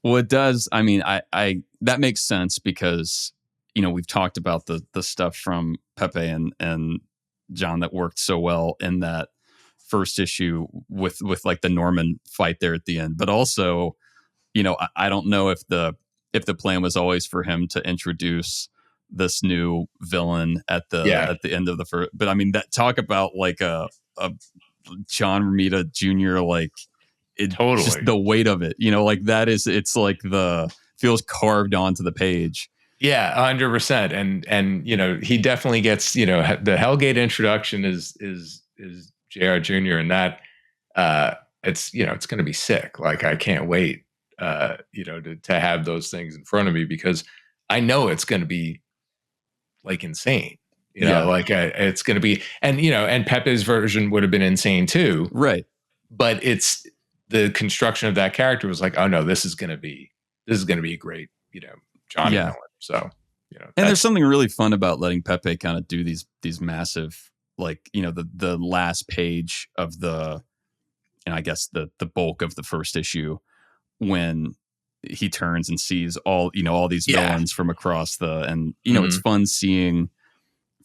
Well, it does. I mean, I that makes sense because, we've talked about the stuff from Pepe and John that worked so well in that first issue with like the Norman fight there at the end. But also, I don't know if the plan was always for him to introduce this new villain at the end of the first. But I mean, that talk about like a John Romita Jr. like it Totally. just the weight of it, like that is, it's like feels carved onto the page. Yeah, 100%. And he definitely gets, the Hellgate introduction is JR Jr. and that it's going to be sick. Like I can't wait to have those things in front of me because I know it's going to be like insane. It's going to be, and Pepe's version would have been insane too. Right. But it's the construction of that character was like, oh no, this is going to be a great, Johnny villain. So, and there's something really fun about letting Pepe kind of do these massive, like, the last page of I guess the bulk of the first issue when he turns and sees all these villains from across it's fun seeing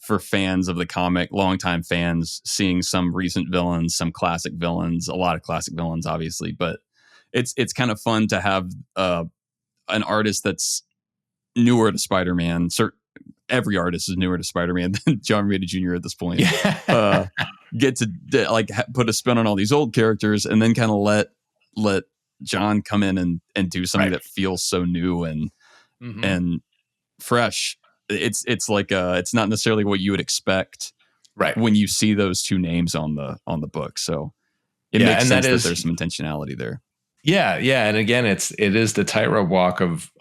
for fans of the comic, longtime fans, seeing some recent villains, some classic villains, a lot of classic villains, obviously, but it's kind of fun to have an artist that's newer to Spider-Man. Every artist is newer to Spider-Man than John Romita Jr. at this point. Get to like put a spin on all these old characters, and then kind of let John come in and do something that feels so new and fresh. It's like it's not necessarily what you would expect when you see those two names on the book. So it makes sense that there's some intentionality there. Yeah, and again, it is the tightrope walk of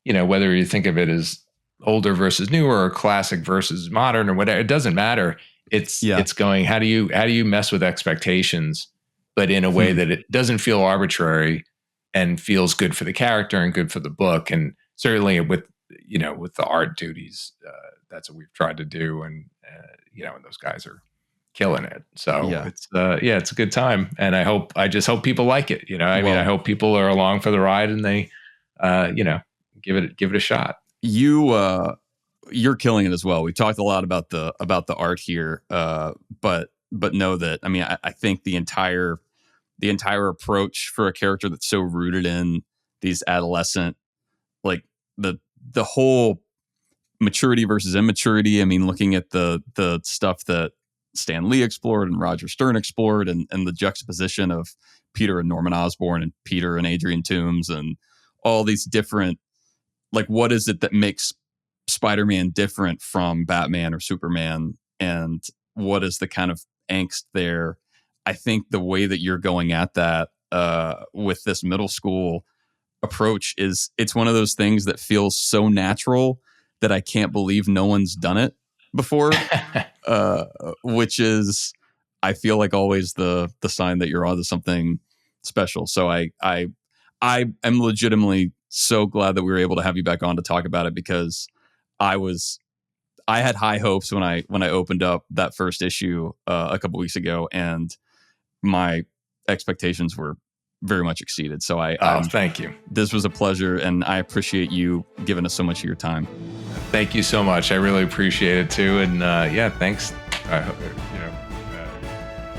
whether you think of it as older versus newer or classic versus modern or whatever, it doesn't matter. It's going, how do you mess with expectations, but in a way that it doesn't feel arbitrary and feels good for the character and good for the book. And certainly with the art duties, that's what we've tried to do. And those guys are killing it. So it's a good time. And I just hope people like it. I hope people are along for the ride and they, give it a shot. You're killing it as well. We talked a lot about the art here, but know that, I mean, I think the entire approach for a character that's so rooted in these adolescent, like the whole maturity versus immaturity. I mean, looking at the stuff that Stan Lee explored and Roger Stern explored, and the juxtaposition of Peter and Norman Osborn and Peter and Adrian Toomes and all these different, like, what is it that makes Spider-Man different from Batman or Superman, and what is the kind of angst there? I think the way that you're going at that with this middle school approach it's one of those things that feels so natural that I can't believe no one's done it before, which is, I feel like, always the sign that you're onto something special. So I am legitimately so glad that we were able to have you back on to talk about it, because I had high hopes when I opened up that first issue a couple weeks ago, and my expectations were very much exceeded. So thank you. This was a pleasure, and I appreciate you giving us so much of your time. Thank you so much. I really appreciate it too. And thanks.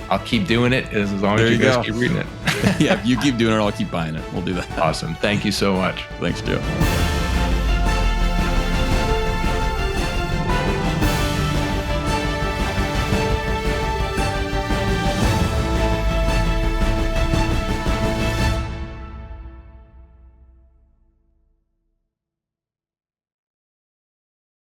I'll keep doing it as long as you guys keep reading it. Yeah, if you keep doing it, I'll keep buying it. We'll do that. Awesome. Thank you so much. Thanks, Joe.